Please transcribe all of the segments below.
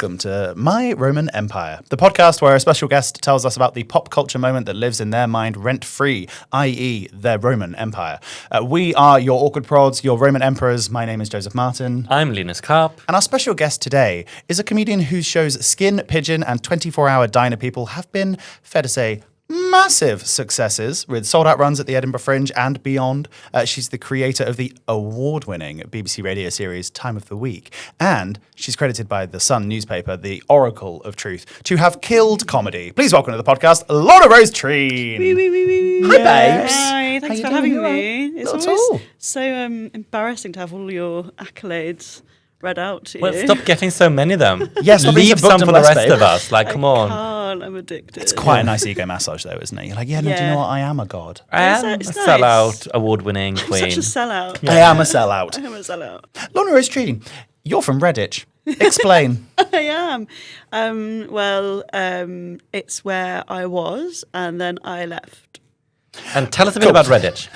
welcome to My Roman Empire, the podcast where a special guest tells us about the pop culture moment that lives in their mind rent-free, i.e. their Roman Empire. We are your awkward prods, your Roman emperors. My name is Joseph Martin. I'm Linus Karp. And our special guest today is a comedian whose shows Skin Pidgeon and 24-Hour Diner People have been, fair to say, massive successes with sold-out runs at the Edinburgh Fringe and beyond. She's the creator of the award-winning BBC radio series Time of the Week, and she's credited by The Sun newspaper, the Oracle of Truth, to have killed comedy. Please welcome to the podcast, Lorna Rose Treen. Hi, babes. Hi, thanks for having me. It's Not at always all. so embarrassing to have all your accolades read out to you. Well, stop getting so many of them. Yes, stop being leave so some booked for the and blessed, rest babe. of us. Like, come on. I'm addicted. It's quite a nice ego massage, though, isn't it? You're like, yeah, no, do you know what? I am a god. I am a It's nice. sellout, award-winning I'm queen. such a sellout. I am a sellout. I am a sellout. Lorna Rose Treen, you're from Redditch. Explain. I am. It's where I was, and then I left. And tell us a bit about Redditch.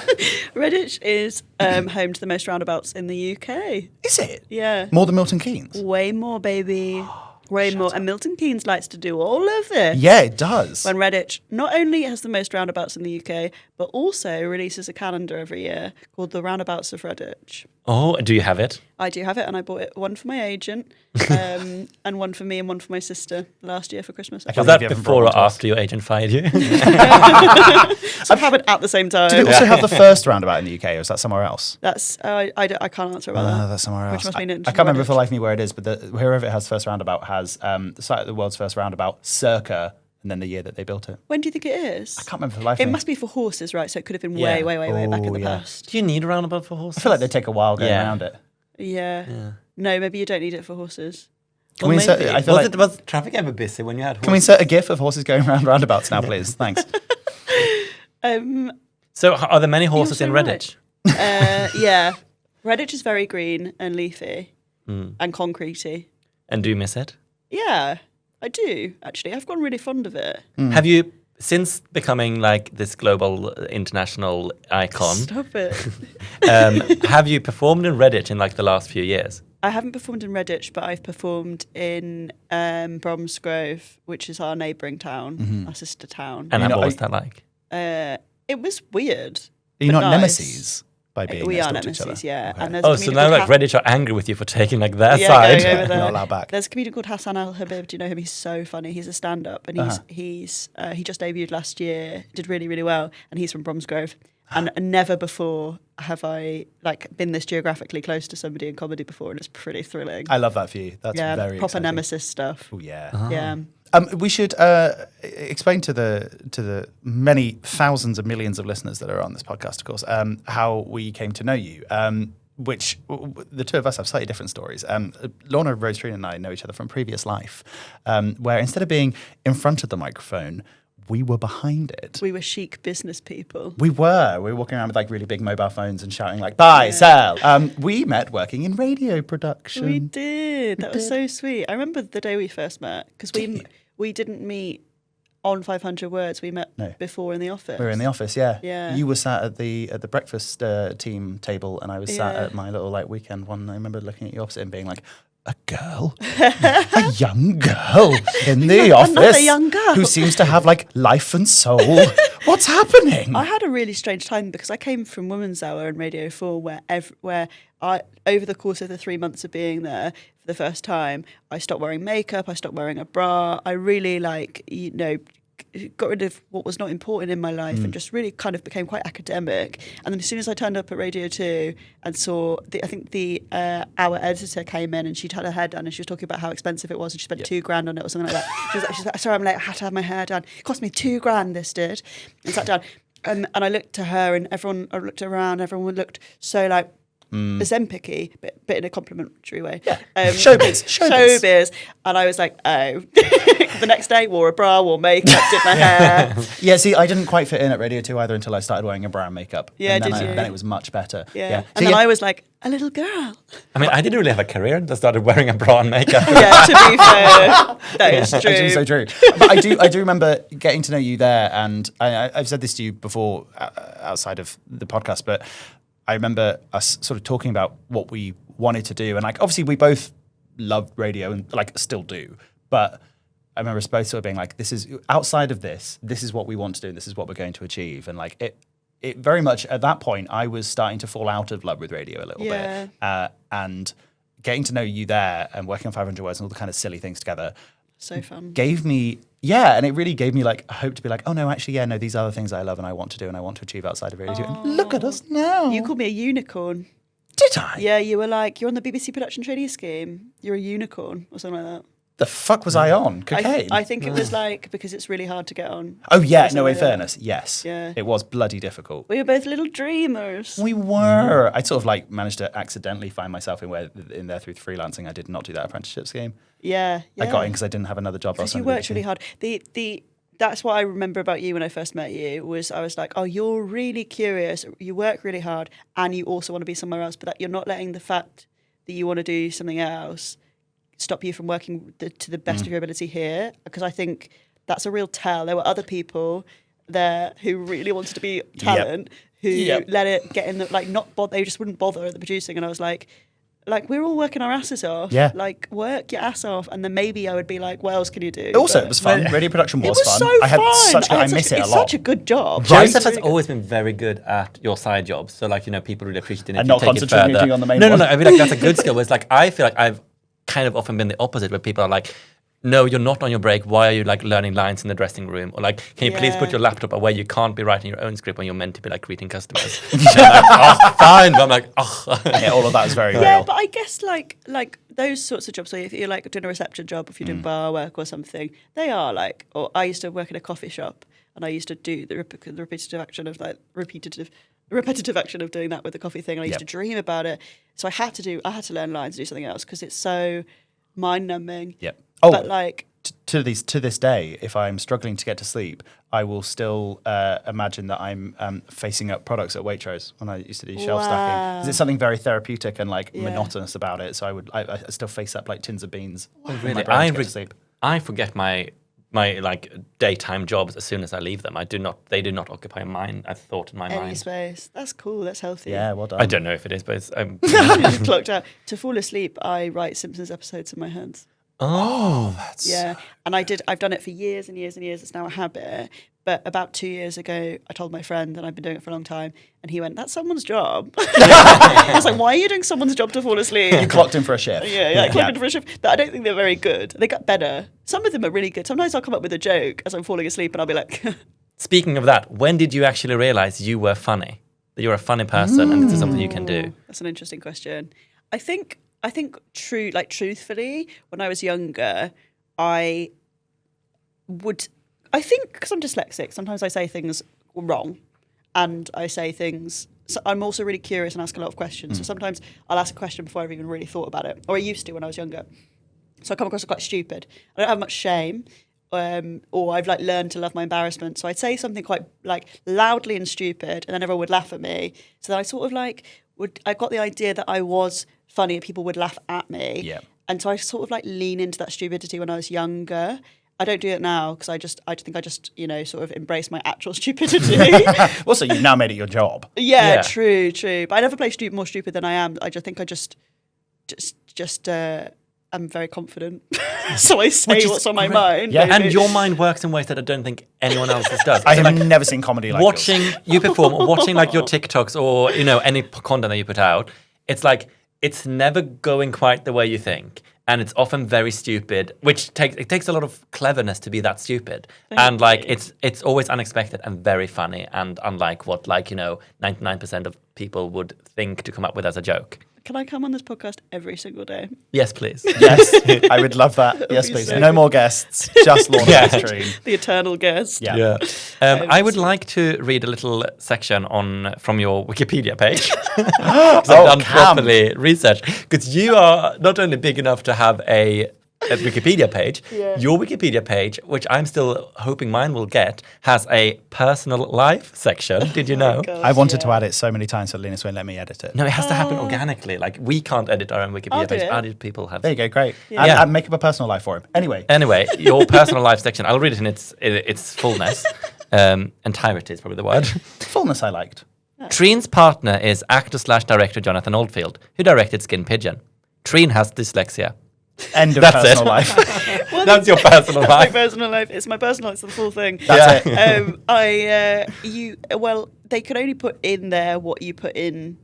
Redditch is home to the most roundabouts in the UK. Is it? Yeah. More than Milton Keynes? Way more, baby. Way more. And Milton Keynes likes to do all of this. Yeah, it does. When Redditch not only has the most roundabouts in the UK, but also releases a calendar every year called The Roundabouts of Redditch. Oh, do you have it? I do have it, and I bought it one for my agent, and one for me and one for my sister last year for Christmas. can't Was believe that you haven't before brought or one to us. after your agent fired you? So I've had it at the same time. Did it also have the first roundabout in the UK, or is that somewhere else? That's I can't answer about that. That's somewhere else. Which must I mean can't it's remember for Redditch. the life of me where it is, but wherever it has first roundabout has the site of the world's first roundabout, circa, and then the year that they built it. When do you think it is? I can't remember for the life It of me. must be for horses, right? So it could have been Yeah. way back in the yeah. past. Do you need a roundabout for horses? I feel like they take a while going Yeah. around it. Yeah. No, maybe you don't need it for horses. Can we insert, I feel like, was traffic ever busy when you had horses? can we insert a gif of horses going around roundabouts now, please? Thanks. So are there many horses so in right. Redditch? Yeah. Redditch is very green and leafy and concretey. And do you miss it? Yeah, I do, actually. I've gotten really fond of it. Have you, since becoming like this global international icon, Stop it. have you performed in Redditch in like the last few years? I haven't performed in Redditch, but I've performed in Bromsgrove, which is our neighbouring town, our sister town. And You know, what was that like? It was weird. Are you but not nice. nemesis by being We next are door to each nemesis, other? yeah. Okay. And there's a Oh, so comedian now called like Redditch are angry with you for taking like their Yeah, side. going over there. Not allowed back. There's a comedian called Hassan Al Habib. Do you know him? He's so funny. He's a stand-up, and he just debuted last year. Did really, really well, and he's from Bromsgrove. And never before have I like been this geographically close to somebody in comedy before, and it's pretty thrilling. I love that for you. That's yeah, very proper exciting. nemesis stuff. Oh, yeah. Yeah. We should explain to the many thousands of millions of listeners that are on this podcast, of course, how we came to know you. Which the two of us have slightly different stories. Lorna Rose Treen and I know each other from previous life, where instead of being in front of the microphone, we were behind it. We were chic business people. We were walking around with like really big mobile phones and shouting like, buy, sell. We met working in radio production. We did. That was so sweet. I remember the day we first met because we didn't meet on 500 Words. We met before in the office. We were in the office, yeah. Yeah. You were sat at the breakfast team table, and I was sat at my little like weekend one. I remember looking at you opposite and being like, a girl, a young girl in the office, Another young girl who seems to have like life and soul. What's happening? I had a really strange time because I came from Women's Hour and Radio 4 where I, over the course of the 3 months of being there for the first time, I stopped wearing makeup, I stopped wearing a bra. I really got rid of what was not important in my life and just really kind of became quite academic. And then as soon as I turned up at Radio 2 and saw, our editor came in and she'd had her hair done and she was talking about how expensive it was and she spent $2,000 on it or something like that. She's like, sorry, I'm late, I had to have my hair done. It cost me $2,000, this did. And sat down. And I looked to her and I looked around, everyone looked so like, Zempicky, but in a complimentary way. Yeah. Showbiz. And I was like, oh. The next day, wore a bra, wore makeup, did my hair. Yeah, see, I didn't quite fit in at Radio 2 either until I started wearing a bra and makeup. Yeah, and then did you? Then it was much better. Yeah. So And then I was like, a little girl. I mean, I didn't really have a career until I started wearing a bra and makeup. Yeah, to be fair, that is true. Actually, so true. But I do remember getting to know you there, and I've said this to you before outside of the podcast, but I remember us sort of talking about what we wanted to do, and like obviously we both loved radio and like still do. But I remember us both sort of being like, this is outside of this is what we want to do, and this is what we're going to achieve. And like it very much at that point, I was starting to fall out of love with radio a little bit. And getting to know you there and working on 500 words and all the kind of silly things together. So fun. Gave me, and it really gave me like a hope to be like, oh no, actually, these are the things I love and I want to do and I want to achieve outside of radio too. And look at us now. You called me a unicorn. Did I? Yeah, you were like, you're on the BBC production trainee scheme. You're a unicorn or something like that. The fuck was I on? Cocaine? I think it was like, because it's really hard to get on. Oh yeah, no, in fairness, yes. Yeah. It was bloody difficult. We were both little dreamers. We were. I sort of like managed to accidentally find myself in there through freelancing. I did not do that apprenticeship scheme. Yeah. I got in because I didn't have another job. Because you worked really hard. That's what I remember about you when I first met you, was I was like, oh, you're really curious, you work really hard, and you also want to be somewhere else, but that you're not letting the fact that you want to do something else stop you from working to the best of your ability here. Because I think that's a real tell. There were other people there who really wanted to be talent, who let it get in, they just wouldn't bother at the producing. And I was like, we're all working our asses off. Yeah. Like, work your ass off. And then maybe I would be like, what else can you do? Also, it was fun. Radio production was fun. I miss it a lot. It's such a good job. Joseph has always been very good at your side jobs. So, people really appreciate it. And not concentrating on the main one. No. I feel like that's a good skill. Whereas, I feel like I've kind of often been the opposite, where people are like, no, you're not on your break. Why are you learning lines in the dressing room? Or can you please put your laptop away? You can't be writing your own script when you're meant to be greeting customers. Fine. But I'm like, oh. Yeah, all of that is very real. Yeah, but I guess like those sorts of jobs, so if you're doing a reception job, if you're doing bar work or something, they are or I used to work in a coffee shop and I used to do the repetitive action of repetitive action of doing that with the coffee thing, and I used to dream about it. So I had to learn lines and do something else because it's so mind-numbing. Yep. Oh, but to this day, if I'm struggling to get to sleep, I will still imagine that I'm facing up products at Waitrose when I used to do shelf stacking. There's something very therapeutic and monotonous about it. So I still face up tins of beans. Oh, really? To get to sleep. I forget my daytime jobs as soon as I leave them. They do not occupy a thought in my mind. Any space. That's cool. That's healthy. Yeah, well done. I don't know if it is, but I'm clocked out. To fall asleep, I write Simpsons episodes in my hands. Oh, that's... Yeah, and I've done it for years and years and years. It's now a habit. But about 2 years ago, I told my friend, and I've been doing it for a long time, and he went, that's someone's job. I was like, why are you doing someone's job to fall asleep? You clocked in for a shift. Yeah, I clocked in for a shift. But I don't think they're very good. They got better. Some of them are really good. Sometimes I'll come up with a joke as I'm falling asleep, and I'll be like... Speaking of that, when did you actually realise you were funny? That you're a funny person and this is something you can do? That's an interesting question. I think truthfully, when I was younger, I think because I'm dyslexic, sometimes I say things wrong, and I say things. So I'm also really curious and ask a lot of questions. So sometimes I'll ask a question before I've even really thought about it, or I used to when I was younger. So I come across as quite stupid. I don't have much shame, or I've learned to love my embarrassment. So I'd say something quite loudly and stupid, and then everyone would laugh at me. So then I sort of I got the idea that I was funny and people would laugh at me. Yeah. And so I sort of lean into that stupidity when I was younger. I don't do it now because I think I just sort of embrace my actual stupidity. Also, you've now made it your job. Yeah, true. But I never play more stupid than I am. I just think I'm very confident. So I say what's on my mind. Yeah, and your mind works in ways that I don't think anyone else's does. I have never seen comedy like watching yours. You perform, or watching your TikToks or any content that you put out. It's never going quite the way you think, and it's often very stupid. Which takes a lot of cleverness to be that stupid, and it's always unexpected and very funny, and unlike what 99% of people would think to come up with as a joke. Can I come on this podcast every single day? Yes, please. Yes, I would love that. Yes, please. No more guests, just Lorna Rose Treen. The eternal guest. Yeah. I would like to read a little section from your Wikipedia page. I've done properly research. Because you are not only big enough to have a Wikipedia page, your Wikipedia page, which I'm still hoping mine will get, has a personal life section. Did you know? Gosh, I wanted to add it so many times, so Linus won't let me edit it. No, it has to happen organically. We can't edit our own Wikipedia page. Other people have. There you go, great. Yeah. And make up a personal life for him. Anyway, your personal life section. I'll read it in its fullness. Entirety is probably the word. Fullness I liked. Treen's partner is actor/director Jonathan Oldfield, who directed Skin Pidgeon. Treen has dyslexia. End of That's personal it. life. Well, That's your personal that's life. my personal life. It's my personal. It's the full thing. That's it. They could only put in there what you put in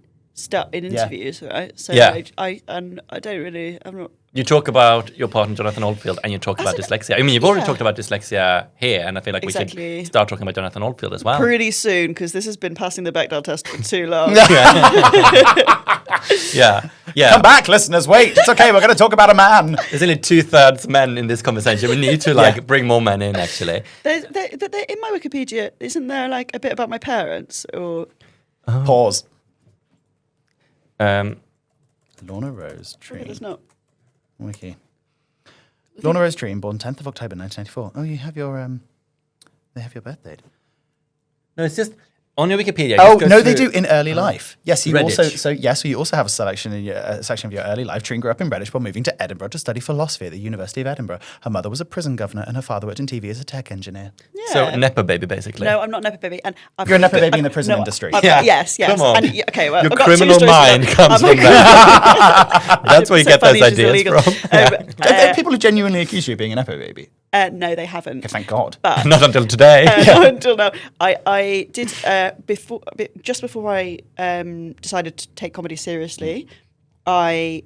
in Yeah. interviews, right? So Yeah. I don't really. I'm not. You talk about your partner Jonathan Oldfield, and you talk about dyslexia. I mean, you've already Yeah. talked about dyslexia here, and I feel like we Exactly. should start talking about Jonathan Oldfield as well. Pretty soon, because this has been passing the Bechdel test for too long. Yeah, yeah. Come back, listeners. Wait. It's okay. We're going to talk about a man. There's only 2/3 men in this conversation. We need to bring more men in. Actually, There's, in my Wikipedia, isn't there like a bit about my parents? Or Pause. um, Lorna Rose Treen. there's not. Wiki. Lorna Rose Treen, born 10th of October 1994. Oh, you have your they have your birth date. no, it's just on your Wikipedia. Oh just go no, they through- do in early life. Yes, you Redditch. you also have a section in a section of your early life. Treen grew up in Redditch before moving to Edinburgh to study philosophy at the University of Edinburgh. Her mother was a prison governor, and her father worked in TV as a tech engineer. Yeah. So nepo baby, basically. No, I'm not nepo baby. And You're a nepo baby in the prison industry. Yeah. Yes. Come on. And, okay, well, Your I've got two criminal stories mind about- comes I'm from that. That's where you so get those funny she's ideas illegal. from. Are there people who genuinely accuse you of being a nepo baby? No, they haven't. Okay, thank God. But Not until today. not until now. I did just before I decided to take comedy seriously. I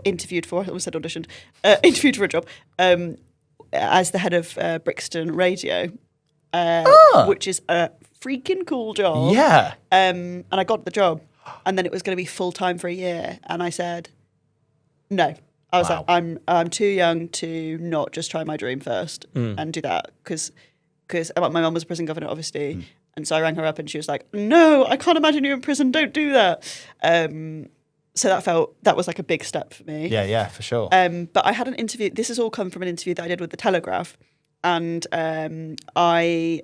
interviewed for. I almost said auditioned. Interviewed for a job as the head of Brixton Radio, which is a freaking cool job. Yeah. And I got the job, and then it was going to be full time for a year, and I said no. I was Wow. like, I'm too young to not just try my dream first and do that because my mum was a prison governor, obviously, and so I rang her up and she was like, "No, I can't imagine you in prison. Don't do that." So that was like a big step for me. Yeah, for sure. But I had an interview. This has all come from an interview that I did with the Telegraph, and my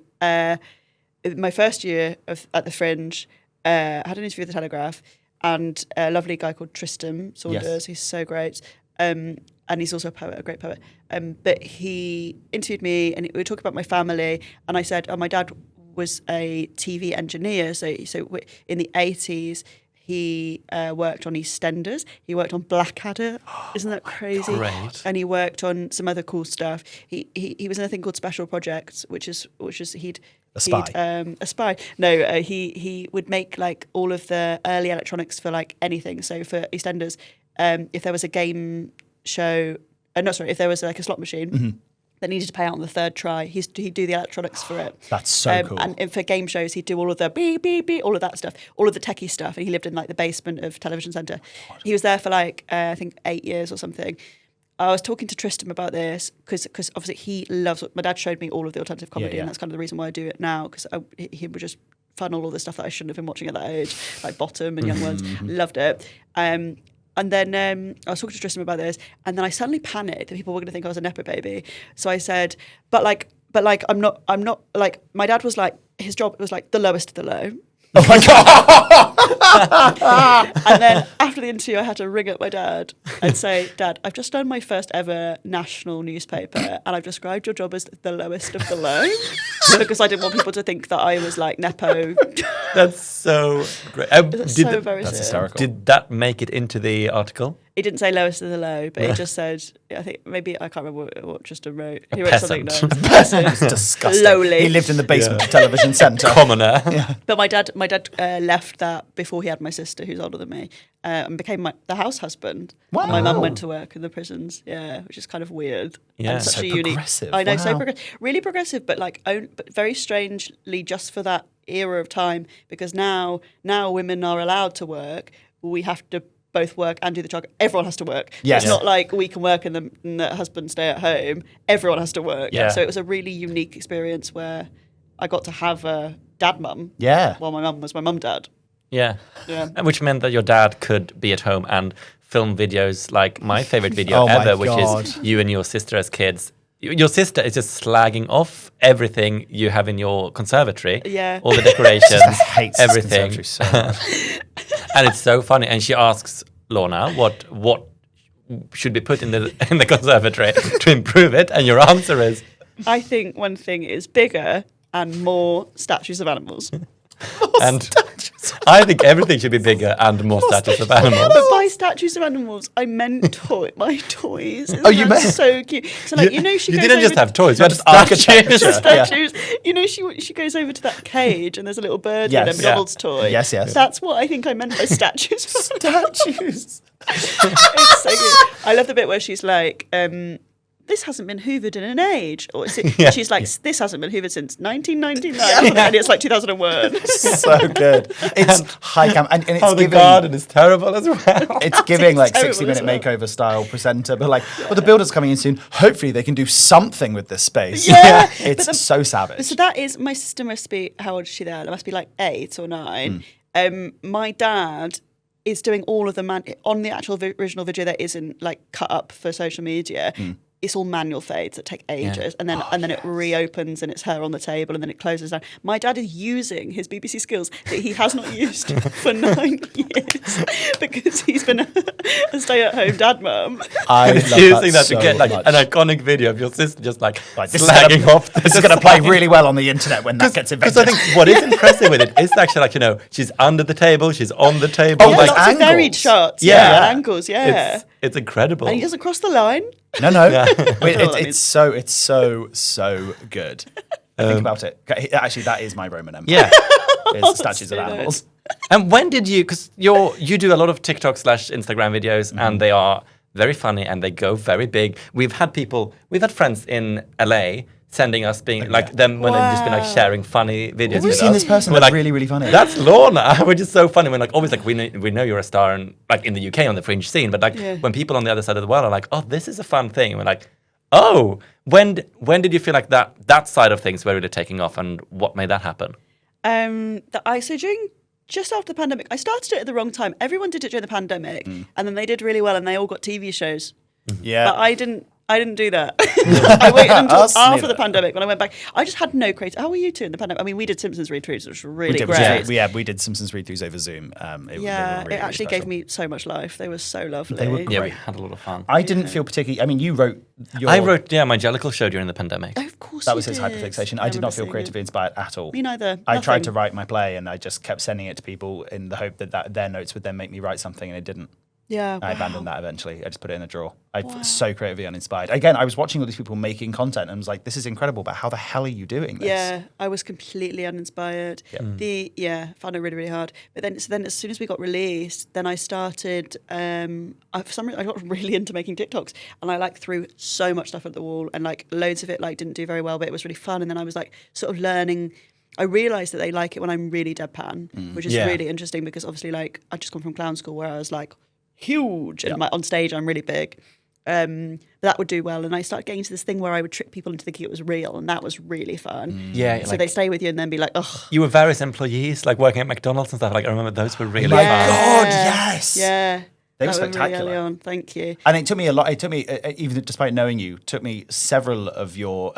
first year at the Fringe, I had an interview with the Telegraph, and a lovely guy called Tristan Saunders, Yes. who's so great, and he's also a poet, a great poet. But he interviewed me, and we were talking about my family, and I said, "Oh, my dad was a TV engineer, so in the 80s." He worked on EastEnders. He worked on Blackadder. Isn't that crazy? Great. And he worked on some other cool stuff. He was in a thing called Special Projects, which is he'd A spy. a spy. No, he would make like all of the early electronics for like anything. So for EastEnders, if there was a game show, if there was like a slot machine. That needed to pay out on the third try. He'd do the electronics for it. That's so cool. And for game shows, he'd do all of the beep, beep, beep, all of that stuff, all of the techie stuff. And he lived in like the basement of Television Centre. He was there for like, I think 8 years or something. I was talking to Tristan about this because obviously he loves, my dad showed me all of the alternative comedy Yeah. and that's kind of the reason why I do it now because he would just funnel all the stuff that I shouldn't have been watching at that age, like Bottom and Young Ones. Loved it. And then I was talking to Tristan about this, and then I suddenly panicked that people were going to think I was a nepo baby. So I said, but I'm not like, my dad was like, his job was like the lowest of the low. Oh my God. And then after the interview, I had to ring up my dad and say, "Dad, I've just done my first ever national newspaper, and I've described your job as the lowest of the low because I didn't want people to think that I was like nepo." That's so great. So embarrassing. That's hysterical. Did that make it into the article? He didn't say lowest of the low, but he just said, I think maybe, I can't remember what Tristan wrote. He wrote peasant. something nice. It's disgusting. Lowly. He lived in the basement of Television Centre. Commoner. But my dad left that before he had my sister, who's older than me, and became the house husband. Wow. And my mum went to work in the prisons, which is kind of weird. Yeah. And such So a unique. progressive. I know, so Wow. really progressive, but but very strangely just for that era of time, because now women are allowed to work. We have to both work and do the child. Everyone has to work. Yes. It's not like we can work and the husband stay at home. Everyone has to work. Yeah. So it was a really unique experience where I got to have a dad mum. Yeah. While my mum was my mum dad. Yeah. Yeah. And which meant that your dad could be at home and film videos like my favorite video Oh my ever, which God. is you and your sister as kids. Your sister is just slagging off everything you have in your conservatory. Yeah. All the decorations, I hate this everything. conservatory so much. And it's so funny. And she asks Lorna what should be put in the conservatory to improve it, and your answer is I think one thing is bigger and more statues of animals. And I think everything should be bigger and more statues of animals. But by statues of animals, I meant my toys. Isn't you that meant- so cute? So like, she You goes didn't just over have toys, you had architecture. statues. statues. She goes over to that cage and there's a little bird Yes. with a McDonald's toy. Yes, yes. That's what I think I meant by statues. Statues. It's so good. I love the bit where she's like, this hasn't been hoovered in an age. Or she's like, this hasn't been hoovered since 1999. And it's like 2001. So good. It's high camp. And it's Oh, the giving... garden is terrible as well. It's giving like terrible 60-minute as well. makeover style presenter, but like, well, the builder's coming in soon. Hopefully, they can do something with this space. Yeah. It's so savage. So that is, my sister must be, how old is she there? It must be like 8 or 9. My dad is doing all of the on the actual original video that isn't like cut up for social media. It's all manual fades that take ages, and then it reopens and it's her on the table, and then it closes down. My dad is using his BBC skills that he has not used for 9 years because he's been a stay-at-home dad mum. I It's love using that so to get like much. an iconic video of your sister just like This slagging off. This is going to play really well on the internet when that gets Because invented. I think what is impressive with it is actually like, she's under the table, she's on the table. Oh, Yeah, like lots of varied angles. shots, Yeah. angles, yeah. It's incredible. And he doesn't cross the line. No. Wait, Well, I mean- it's so good. Think about it. Actually, that is my Roman Empire. Yeah. It's statues of so nice. animals. And when did you? Because you do a lot of TikTok / Instagram videos, and they are very funny and they go very big. We've had friends in LA sending us being like them when they've just been like Wow. sharing funny videos. Have you with seen us. this person? We're That's like, really, really funny. That's Lorna, which is so funny. When like always like we know you're a star and like in the UK on the fringe scene, but like Yeah. when people on the other side of the world are like, oh, this is a fun thing, and we're like, oh, when did you feel like that side of things were really taking off, and what made that happen? So during just after the pandemic, I started it at the wrong time. Everyone did it during the pandemic, and then they did really well, and they all got TV shows. Yeah. But I didn't do that. I waited until Us after neither. the pandemic when I went back. I just had no creative. How were you two in the pandemic? I mean, we did Simpsons read-throughs, which was really great. We did Simpsons read-throughs over Zoom. They were really, it actually really gave me so much life. They were so lovely. They were Yeah, we Great. had a lot of fun. I didn't feel particularly. I mean, you wrote. I wrote my Jellicle show during the pandemic. Oh, of course, That was you his did. hyperfixation. I did remember not feel seeing creatively it. inspired at all. Me neither. I tried to Nothing. write my play, and I just kept sending it to people in the hope that their notes would then make me write something, and it didn't. Yeah, I wow. abandoned that eventually. I just put it in a drawer. I so creatively uninspired. Again, I was watching all these people making content and was like, this is incredible, but how the hell are you doing this? Yeah, I was completely uninspired. Found it really, really hard. But then as soon as we got released, then I started. For some reason, I got really into making TikToks, and I like threw so much stuff at the wall, and like loads of it like didn't do very well, but it was really fun. And then I was like sort of learning. I realised that they like it when I'm really deadpan, which is Yeah. really interesting because obviously like I just come from clown school where I was like huge and on stage I'm really big. That would do well, and I started getting to this thing where I would trick people into thinking it was real, and that was really fun. Yeah, So like, they stay with you and then be like, ugh. you were various employees, like working at McDonald's and stuff. Like I remember those were really my fun. God, yes. Yeah. They were That was really spectacular. early on. Thank you. And it took me a lot. It took me, even despite knowing you, took me several of your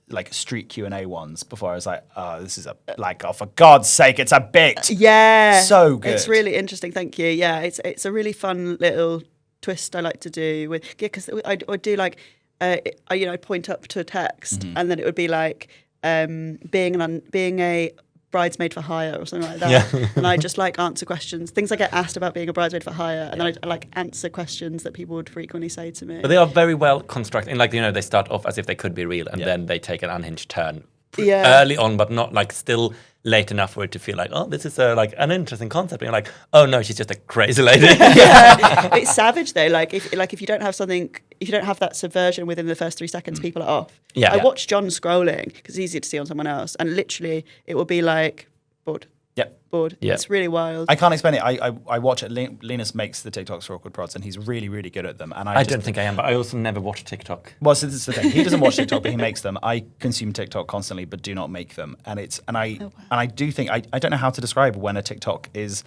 like street Q&A ones before I was like, oh, this is for God's sake, it's a bit. Yeah. So good. It's really interesting. Thank you. Yeah, it's a really fun little twist I like to do with because I would do like I'd point up to a text and then it would be like being a bridesmaid for hire or something like that. Yeah. And I just like answer questions, things I get asked about being a bridesmaid for hire, and then I like answer questions that people would frequently say to me. But they are very well constructed. And like, they start off as if they could be real, and then they take an unhinged turn early on, but not like still late enough for it to feel like, oh, this is like an interesting concept. And you're like, oh no, she's just a crazy lady. Yeah, it's savage though. Like if you don't have something, if you don't have that subversion within the first 3 seconds, people are off. Yeah. I watched John scrolling because it's easier to see on someone else, and literally it will be like bored. Yep. Bored. Yeah. It's really wild. I can't explain it. I watch it. Linus makes the TikToks for Awkward Prods, and he's really, really good at them. And I don't think I am, but I also never watch TikTok. Well, so this is the thing. He doesn't watch TikTok, but he makes them. I consume TikTok constantly, but do not make them. And I do think I don't know how to describe when a TikTok is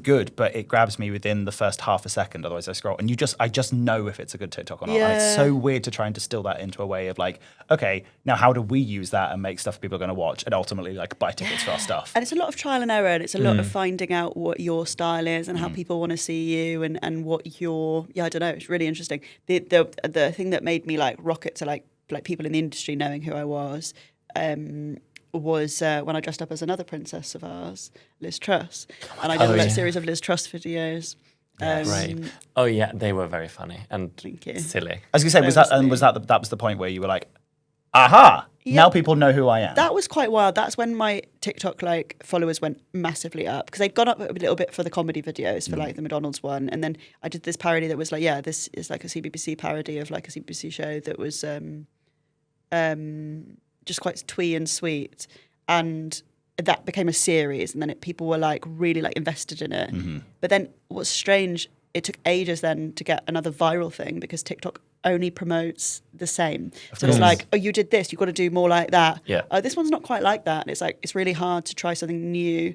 good, but it grabs me within the first half a second. Otherwise, I scroll, and I just know if it's a good TikTok or not. And it's Yeah. so weird to try and distill that into a way of like, okay, now how do we use that and make stuff people are going to watch, and ultimately like buy tickets for our stuff. And it's a lot of trial and error, and it's a lot of finding out what your style is and how people want to see you, and what your I don't know. It's really interesting. The thing that made me like rocket to like people in the industry knowing who I was was when I dressed up as another princess of ours, Liz Truss, and I did a series of Liz Truss videos. Right. Oh yeah, they were very funny and Thank you. silly. I was going to say, that was the point where you were like, aha, now people know who I am. That was quite wild. That's when my TikTok like followers went massively up because they'd gone up a little bit for the comedy videos for like the McDonald's one, and then I did this parody that was like, this is like a CBBC parody of like a CBBC show that was just quite twee and sweet, and that became a series, and then people were like really like invested in it. But then what's strange, it took ages then to get another viral thing because TikTok only promotes the same. So it's like, oh, you did this, you've got to do more like that. Yeah. Oh, this one's not quite like that. And it's like, it's really hard to try something new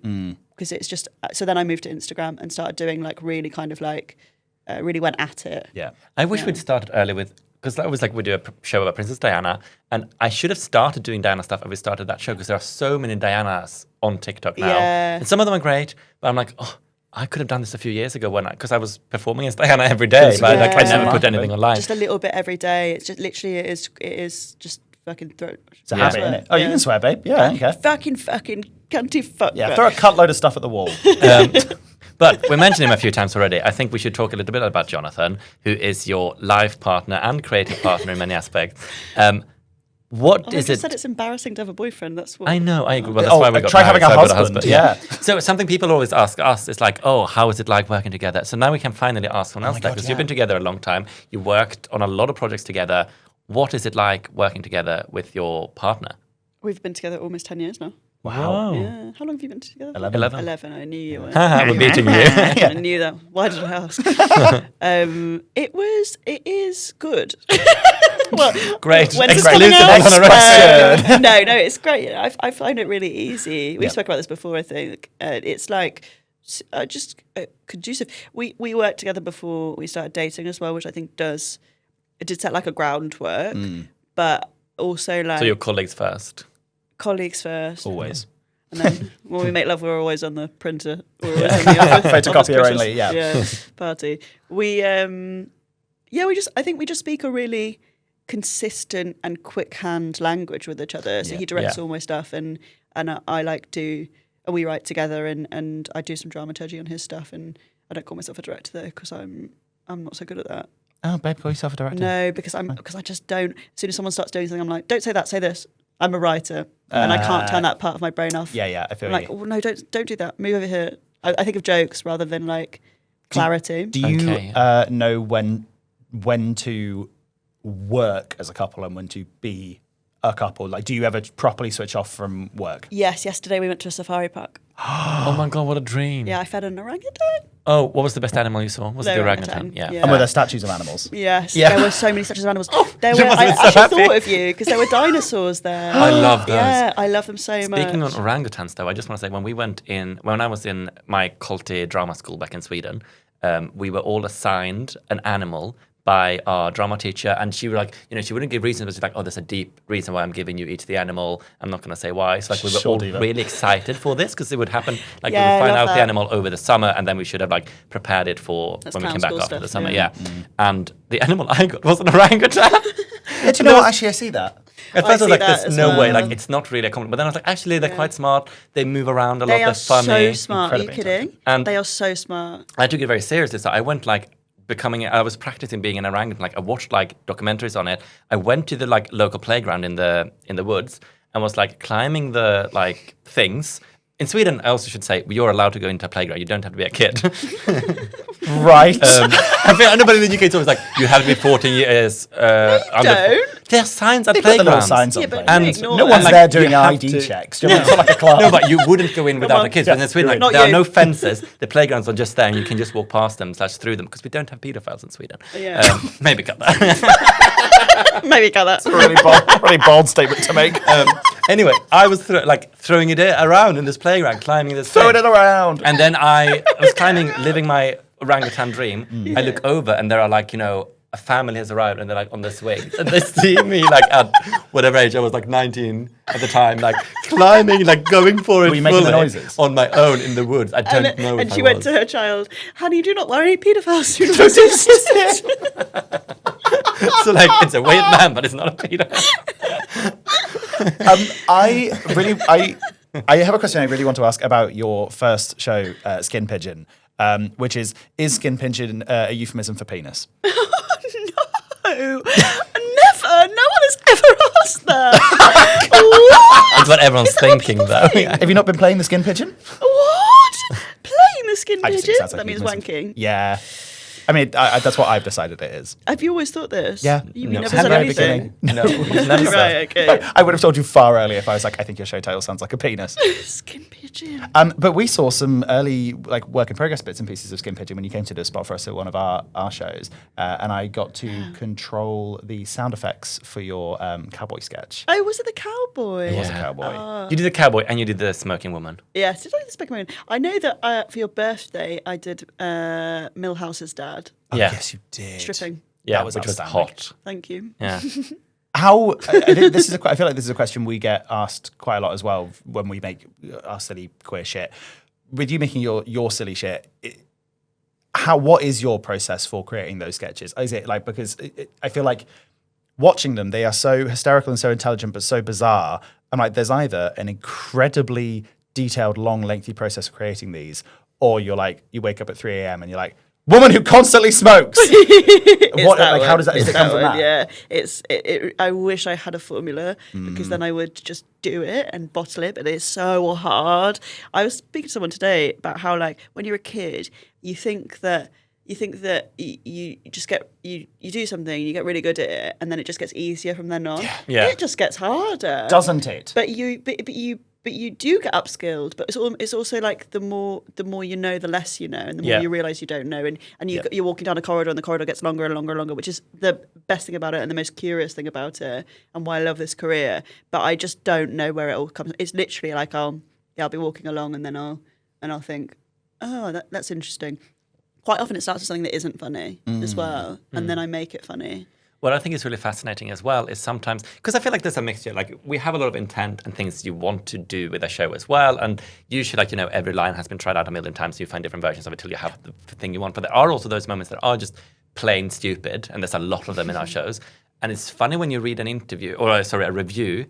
because it's just, so then I moved to Instagram and started doing like really kind of like, really went at it. Yeah. I wish we'd started early with, because that was like we do a show about Princess Diana, and I should have started doing Diana stuff if we started that show because there are so many Dianas on TikTok now. Yeah. And some of them are great, but I'm like, oh, I could have done this a few years ago because I was performing as Diana every day, but like, I never put anything online. Just a little bit every day. It's just literally, it is just fucking throw. It's a habit, isn't it? Oh, you can swear, babe. Yeah, okay. Fucking cunty fuck. Yeah, throw a cutload of stuff at the wall. But we mentioned him a few times already. I think we should talk a little bit about Jonathan, who is your life partner and creative partner in many aspects. What is I it? said it's embarrassing to have a boyfriend. That's what I know, I agree. Well, that's why we got try married, having a so I got husband. Yeah. So something people always ask us is like, oh, how is it like working together? So now we can finally ask someone else that because you've been together a long time. You worked on a lot of projects together. What is it like working together with your partner? We've been together almost 10 years now. Wow. Yeah. How long have you been together? 11. 11. I knew you were. We're beating you. I knew that. Why did I ask? It is good. Well, Great. When's this Exclusive coming out? on a question. No, it's great. I find it really easy. We've spoken about this before, I think. It's like just conducive. We worked together before we started dating as well, which I think it did set like a groundwork, but also like... So your colleagues first. Colleagues first. Always. And then when we make love, we're always on the printer. We're always on the office, Photocopier only, yeah. Party. I think we just speak a really consistent and quick hand language with each other. So he directs all my stuff and I we write together and I do some dramaturgy on his stuff, and I don't call myself a director though because I'm not so good at that. Oh, babe, call yourself a director. No, because I just don't. As soon as someone starts doing something, I'm like, don't say that, say this. I'm a writer, and I can't turn that part of my brain off. Yeah, I feel I'm like, oh, no, don't do that. Move over here. I think of jokes rather than like clarity. Do you know when to work as a couple and when to be a couple? Like, do you ever properly switch off from work? Yes, yesterday we went to a safari park. Oh my God, what a dream. Yeah, I fed an orangutan. Oh, what was the best animal you saw? Was it the orangutan? Yeah. And were there statues of animals? Yes, Yeah. there were so many statues of animals. I so happy. thought of you because there were dinosaurs there. I love those. Yeah, I love them so much. Speaking on orangutans, though, I just want to say when I was in my Colte drama school back in Sweden, we were all assigned an animal by our drama teacher, and she was like, she wouldn't give reasons, but she's like, oh, there's a deep reason why I'm giving you each the animal. I'm not going to say why. So like we were all really excited for this because it would happen. Like we would find out the animal over the summer, and then we should have like prepared it for when we came back after the summer. Yeah. And the animal I got was an orangutan. Yeah, do you know what? Actually, I see that. At first I was like, there's as no well. way, like it's not really a compliment. But then I was like, actually, they're quite smart. They move around a lot. They are They're funny. so smart. Are you Incredibly kidding? And they are so smart. I took it very seriously. So I went like I was practicing being an orangutan. Like I watched like documentaries on it. I went to the like local playground in the woods and was like climbing the like things. In Sweden, I also should say, you're allowed to go into a playground. You don't have to be a kid. Right. I know, but in the UK, it's always like, you have to be 14 years don't. There's signs at They put the little playgrounds. signs on Yeah, but playgrounds. ignore No that. one's Like, there you doing have ID to- checks. Do you know, it's not like a club. No, but you wouldn't go in without the kids. But in Sweden, Not there are you. no fences. The playgrounds are just there, and you can just walk past them / through them because we don't have pedophiles in Sweden. Yeah. Maybe cut that. Maybe got that. really bold statement to make. Anyway, I was throwing it around in this playground, climbing this Throwing thing. it around. And then I was climbing, living my orangutan dream. I look over and there are like, a family has arrived and they're like on the swings. And they see me like at whatever age, I was like 19 at the time, like climbing, like going for it Were you making the fully noises? on my own in the woods. I don't know And if she I went was. to her child, honey, do not worry, pedophiles do not exist. So like, it's a weird man, but it's not a pedophile. I have a question I really want to ask about your first show, Skin Pidgeon, which is Skin Pidgeon a euphemism for penis? No, never. No one has ever asked that. What? That's what everyone's thinking, though. Have you not been playing the Skin Pigeon? What? Playing the Skin I just Pidgeon? think it sounds like That means euphemism. wanking. Yeah. I mean, that's what I've decided it is. Have you always thought this? Yeah. You No. never At the said very anything. beginning. No, never said. Right, okay. I would have told you far earlier if I was like, I think your show title sounds like a penis. Skin Pigeon. But we saw some early like work in progress bits and pieces of Skin Pigeon when you came to do a spot for us at one of our shows, and I got to control the sound effects for your cowboy sketch. Oh, was it the cowboy? It was a cowboy. You did the cowboy and you did the smoking woman. Yes, did I just I I know that for your birthday, I did Millhouse's dad Oh, Yeah. yes, you did. stripping. Yeah, That was which was outstanding. hot. Thank you. Yeah. How I think this is I feel like this is a question we get asked quite a lot as well when we make our silly queer shit. With you making your silly shit, what is your process for creating those sketches? Is it like because I feel like watching them, they are so hysterical and so intelligent but so bizarre. I'm like, there's either an incredibly detailed, long, lengthy process of creating these, or you're like, you wake up at 3 a.m. and you're like, woman who constantly smokes. What, like, how does that? Does it come from that? Yeah, I wish I had a formula because then I would just do it and bottle it, but it's so hard. I was speaking to someone today about how, like, when you're a kid, you think that you just get you do something, you get really good at it, and then it just gets easier from then on. Yeah. It just gets harder, Doesn't it? But you do get upskilled, but it's also like the more you know, the less you know, and the more you realise you don't know, and you're walking down a corridor, and the corridor gets longer and longer and longer, which is the best thing about it and the most curious thing about it, and why I love this career. But I just don't know where it all comes. It's literally like I'll be walking along, and then I'll think, oh, that's interesting. Quite often it starts with something that isn't funny as well, and then I make it funny. What I think is really fascinating as well is sometimes, because I feel like there's a mixture, like we have a lot of intent and things you want to do with a show as well. And usually, like, you know, every line has been tried out a million times. So you find different versions of it till you have the thing you want. But there are also those moments that are just plain stupid. And there's a lot of them in our shows. And it's funny when you read an interview, or a review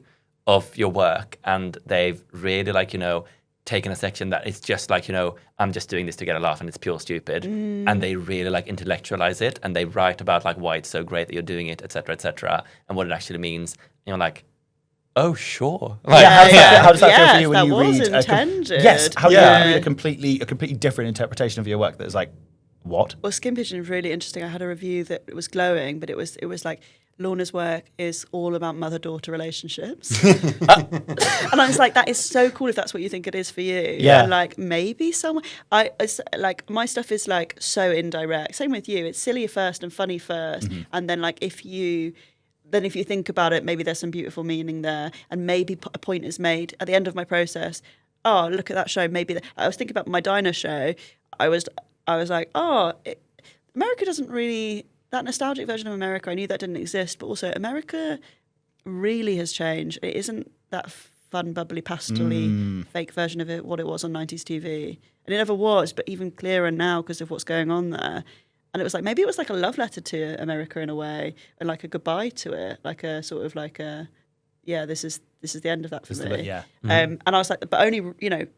of your work, and they've really, like, you know, taken a section that is just like, you know, I'm just doing this to get a laugh and it's pure stupid. And they really like intellectualize it, and they write about like why it's so great that you're doing it, etc., and what it actually means. And you're like, oh, sure. Like, How does that feel for Yes, you when that you was read intended. yes, how do Yeah. you read a completely different interpretation of your work that is like, what? Well, Skin Pidgeon is really interesting. I had a review that was glowing, but it was like, Lorna's work is all about mother-daughter relationships. And I was like, that is so cool if that's what you think it is for you. Yeah. And like, maybe someone, like, my stuff is like so indirect. Same with you. It's silly first and funny first. And then like, if you think about it, maybe there's some beautiful meaning there. And maybe a point is made at the end of my process. Oh, look at that show. Maybe I was thinking about my diner show. I was like, America doesn't really, that nostalgic version of America, I knew that didn't exist, but also America really has changed. It isn't that fun, bubbly, pastel-y fake version of it, what it was on 90s TV. And it never was, but even clearer now because of what's going on there. And it was like, maybe it was like a love letter to America in a way, and like a goodbye to it, like a sort of like a, yeah, this is the end of that for me. Yeah. And I was like, but only,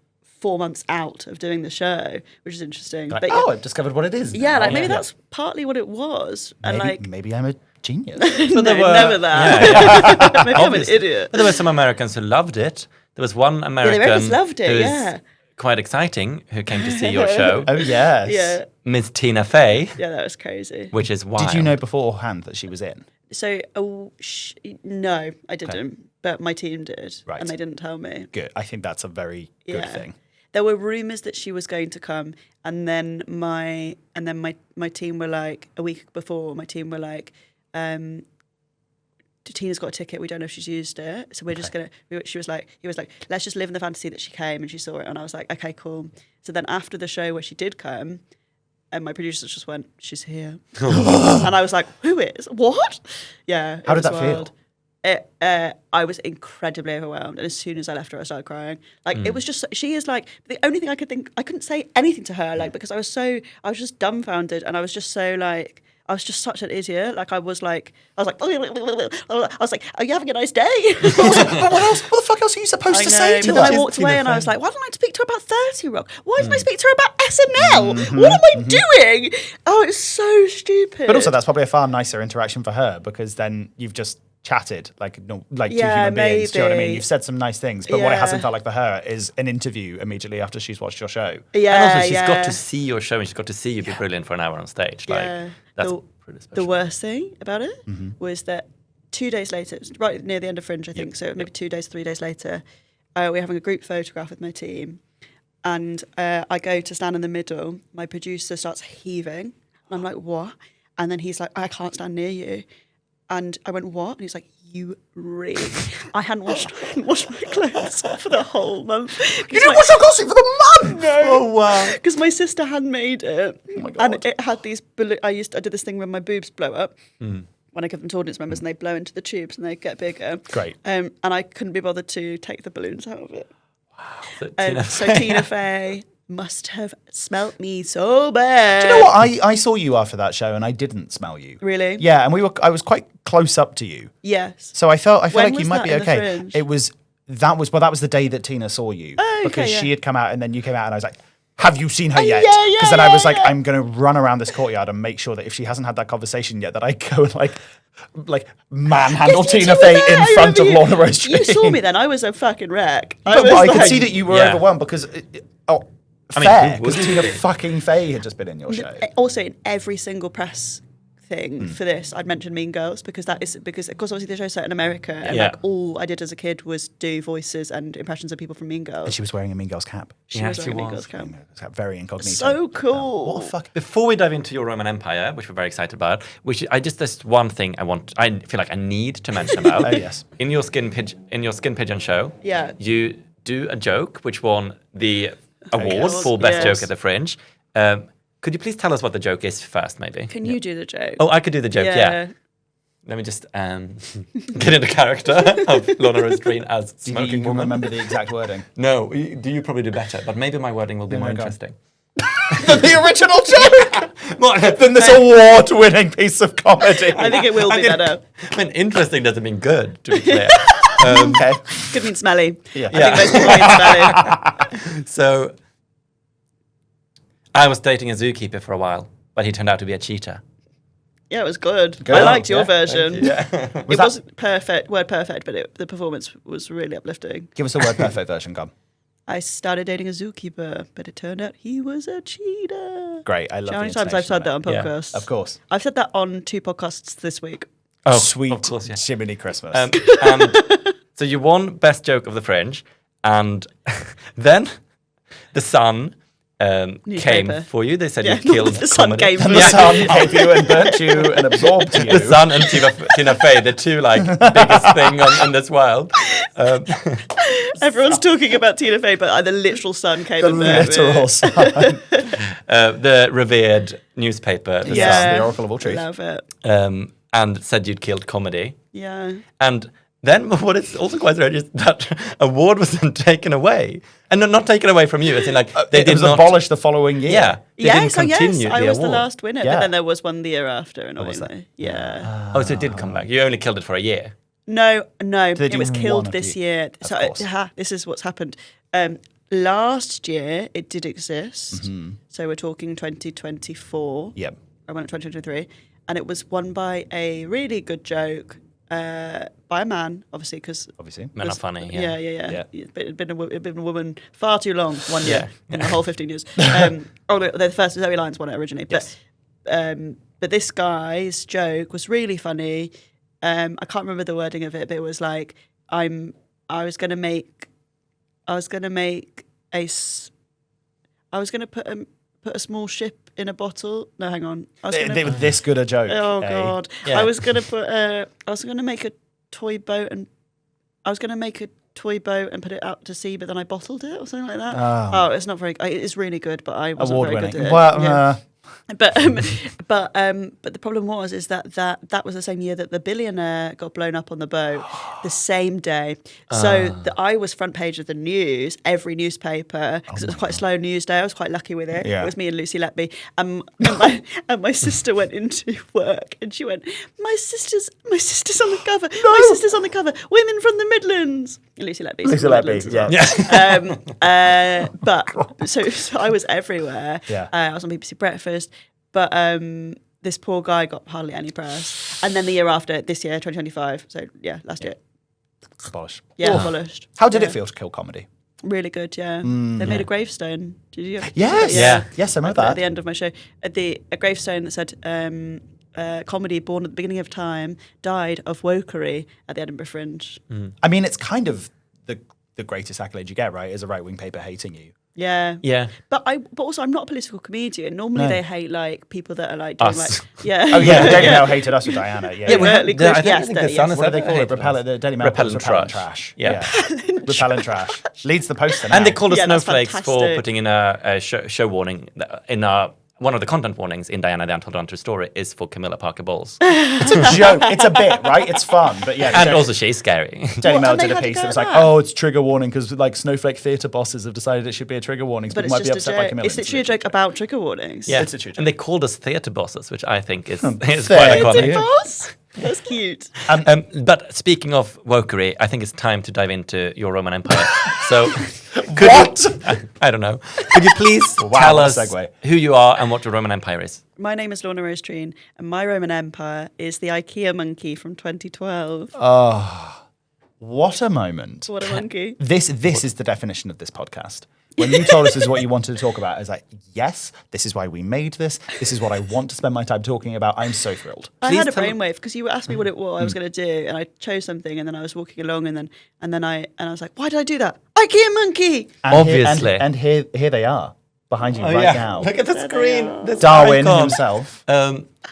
4 months out of doing the show, which is interesting. Like, but I've discovered what it is. yeah, now. like maybe that's partly what it was. And like, maybe I'm a genius. no, there were- never that. Maybe I'm an Obviously. idiot. But there were some Americans who loved it. There was one American Americans loved it, who is yeah. quite exciting who came to see your show, Oh yes. Yeah, Miss Tina Fey, yeah, that was crazy. which is wild. Did you know beforehand that she was in? So, no, I didn't, but my team did, Right. and they didn't tell me. Good. I think that's a very good Yeah. thing. There were rumours that she was going to come, and then my team were like, a week before, my team were like, Tina's got a ticket. We don't know if she's used it, so we're just gonna. He was like, let's just live in the fantasy that she came and she saw it, and I was like, okay, cool. So then after the show where she did come, and my producers just went, she's here, and I was like, who is? What? Yeah. How it did was that feel? I was incredibly overwhelmed, and as soon as I left her, I started crying. Like it was just, she is like the only thing I could think. I couldn't say anything to her, like because I was just dumbfounded, and I was just so like, I was just such an idiot. Like, I was like, are you having a nice day? What the fuck else are you supposed to say to but her? then I walked away and I was like, why don't I speak to her about 30 Rock? Why didn't I speak to her about SNL? What am I doing? Oh, it's so stupid. But also, that's probably a far nicer interaction for her because then you've just chatted like two human beings. Do you know what I mean? maybe. You've said some nice things, but what it Yeah. hasn't felt like for her is an interview immediately after she's watched your show. Yeah, And also, she's yeah. got to see your show and she's got to see you be brilliant for an hour on stage. Like, Yeah. that's The- pretty special. The worst thing about it was that 2 days later, it was right near the end of Fringe, I think, so maybe 2 days, 3 days later, we're having a group photograph with my team, and I go to stand in the middle. My producer starts heaving, and I'm like, what? And then he's like, I can't stand near you. And I went, what? And he's like, you really? I hadn't washed my clothes for the whole month. You didn't wash your costume for the month. No. Oh wow. Because my sister had made it, my God. and it had these. I did this thing when my boobs blow up. When I give them to audience members, and they blow into the tubes and they get bigger. Great. And I couldn't be bothered to take the balloons out of it. So, So Tina Fey must have smelt me so bad. Do you know what? I saw you after that show and I didn't smell you. Really? Yeah, and I was quite close up to you. Yes. So I felt When like you was might that be in the okay. Fringe? That was the day that Tina saw you. Oh, okay, because yeah. she had come out and then you came out and I was like, have you seen her yet? yeah, Because then I was like, yeah. I'm going to run around this courtyard and make sure that if she hasn't had that conversation yet, that I go and like manhandle Yes, you Tina were Fey there. in I front of remember Lorna Rose Treen. You saw me then. I was a fucking wreck. But I could see that you were Yeah. overwhelmed because, I mean, fair, who because wouldn't Tina be? fucking Fey had just been in your show. Also, in every single press thing for this, I'd mentioned Mean Girls because of course obviously the show's set in America and Yeah. like all I did as a kid was do voices and impressions of people from Mean Girls. And she was wearing a Mean Girls cap. She Yeah, was she wearing a Mean was. Girls cap. Very incognito. So cool. What a fuck. Before we dive into your Roman Empire, which we're very excited about, there's one thing I feel like I need to mention about. Oh, yes. In your Skin Pidgeon show, Yeah. you do a joke which won the award yes. for best Yes. joke at the Fringe. Could you please tell us what the joke is first, maybe? Can you do the joke? Oh, I could do the joke. Yeah. Let me just get into character of Lorna Rose Treen as You smoking can woman. remember the exact wording. No, you probably do better, but maybe my wording will be more my God. interesting. The original joke than this award-winning piece of comedy. I think it will be better. I mean, interesting doesn't mean good, to be clear. Okay. Could mean smelly. Yeah. I think most people mean smelly. So, I was dating a zookeeper for a while, but he turned out to be a cheater. Yeah, it was good. Good. I liked your Yeah, version. Yeah. It that- wasn't perfect, word perfect, but the performance was really uplifting. Give us a word perfect version, come. I started dating a zookeeper, but it turned out he was a cheater. Great, I love How many the times I've said that on Yeah, podcasts? Of course. I've said that on 2 podcasts this week. Oh, Sweet of course, yeah. Jiminy Christmas. And so you won best joke of the Fringe, and then the Sun came Newspaper. for you. They said Yeah, you killed the Sun comedy. came for and you. the sun gave you and burnt you and absorbed you. The Sun and Tina Fey, the two biggest thing in this world. Everyone's talking about Tina Fey, but the literal sun came The and burnt me. literal sun. The revered newspaper, the Yeah. The Oracle of All Truth. Love it. Sun, and said you'd killed comedy. Yeah. And then what is also quite strange is that award was then taken away. And not taken away from you. It's in they It did was not abolished the following year. Yeah. They didn't Yes, continue I the was award. the last winner, Yeah. but then there was one the year after, was annoyingly. Yeah. Oh, so it did come back. You only killed it for a year. No, they it do was one killed of this you? year. Of So course. this is what's happened. Last year it did exist. So we're talking 2024. Yep. I went in 2023, and it was won by a really good joke by a man, obviously, because Obviously. Men are funny. Yeah. yeah. It'd been a woman far too long. 1 year Yeah. in the whole 15 years. The first Zoe Lyons won it originally, Yes. but this guy's joke was really funny. I can't remember the wording of it, but it was like I was gonna put a small ship in a bottle. No, hang on. They were this good a joke. Oh eh? God! Yeah. I was gonna make a toy boat and put it out to sea, but then I bottled it or something like that. Oh. It's not very. It is really good, but I wasn't Award very good winning. at it. Well, Yeah. But the problem is that was the same year that the billionaire got blown up on the boat, the same day. So I was front page of the news, every newspaper, because it was quite a slow news day. I was quite lucky with it. Yeah. It was me and Lucy Letby. And my sister went into work and she went, my sister's on the cover. No! My sister's on the cover. Women from the Midlands. Lucy Letby. Lucy Letby, But so I was everywhere. Yeah. I was on BBC Breakfast. But this poor guy got hardly any press. And then the year after, this year, 2025, so yeah, last year. Abolished. Yeah, abolished. How did it feel to kill comedy? Really good, yeah. They made a gravestone. Did you? Yes. Yeah. Yes, I know At that. the end of my show. A gravestone that said, comedy born at the beginning of time, died of wokery at the Edinburgh Fringe. I mean, it's kind of the greatest accolade you get, right? Is a right-wing paper hating you. Yeah. Yeah. But also I'm not a political comedian. Normally No. they hate like people that are like doing Us. like yeah. Oh yeah, the Daily Mail hated us with Diana. Yeah, Yeah, we had, Really I good. think, Yes, I think the yes. Sun has What do they call it? hated us. Repellent. The Daily Mail calls it Repellent repellent trash. trash. Yeah. Repellent trash leads the poster now. And they called us Yeah, that's snowflakes for fantastic. putting in a show warning in one of the content warnings in Diana the Untold Untrue Story is for Camilla Parker Bowles. It's a joke. It's a bit, right? It's fun, but yeah. And also she's scary. Daily What, Mail and they did a had to piece go that was with like, that? oh, it's trigger warning because like snowflake theatre bosses have decided it should be a trigger warning. So But people it's might be just a upset by joke. Camilla. It's literally a joke about trigger warnings. Yeah. It's a true joke. And they called us theatre bosses, which I think is quite Theatre iconic. Boss? That's cute. But speaking of wokery, I think it's time to dive into your Roman Empire. So, What? I don't know. Could you please Wow, tell what a us segue. who you are and what your Roman Empire is? My name is Lorna Rose Treen, and my Roman Empire is the IKEA Monkey from 2012. What a moment. What a monkey. This is the definition of this podcast. When you told us this is what you wanted to talk about, I was like, yes, this is why we made this. This is what I want to spend my time talking about. I'm so thrilled. I Please had a tell- brainwave because you asked me what I was going to do, and I chose something, and then I was walking along, and then I was like, why did I do that? IKEA Monkey. And Obviously. Here they are behind you right now. Look at the screen. This Darwin icon. himself.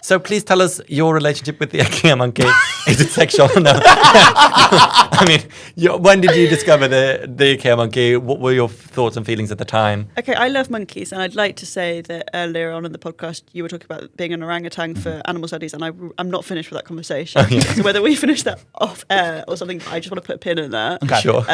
So please tell us your relationship with the IKEA monkey. Is it sexual? No. I mean, when did you discover the IKEA monkey? What were your thoughts and feelings at the time? Okay, I love monkeys, and I'd like to say that earlier on in the podcast you were talking about being an orangutan for animal studies, and I'm not finished with that conversation. So whether we finish that off air or something, I just want to put a pin in that. Okay. Sure.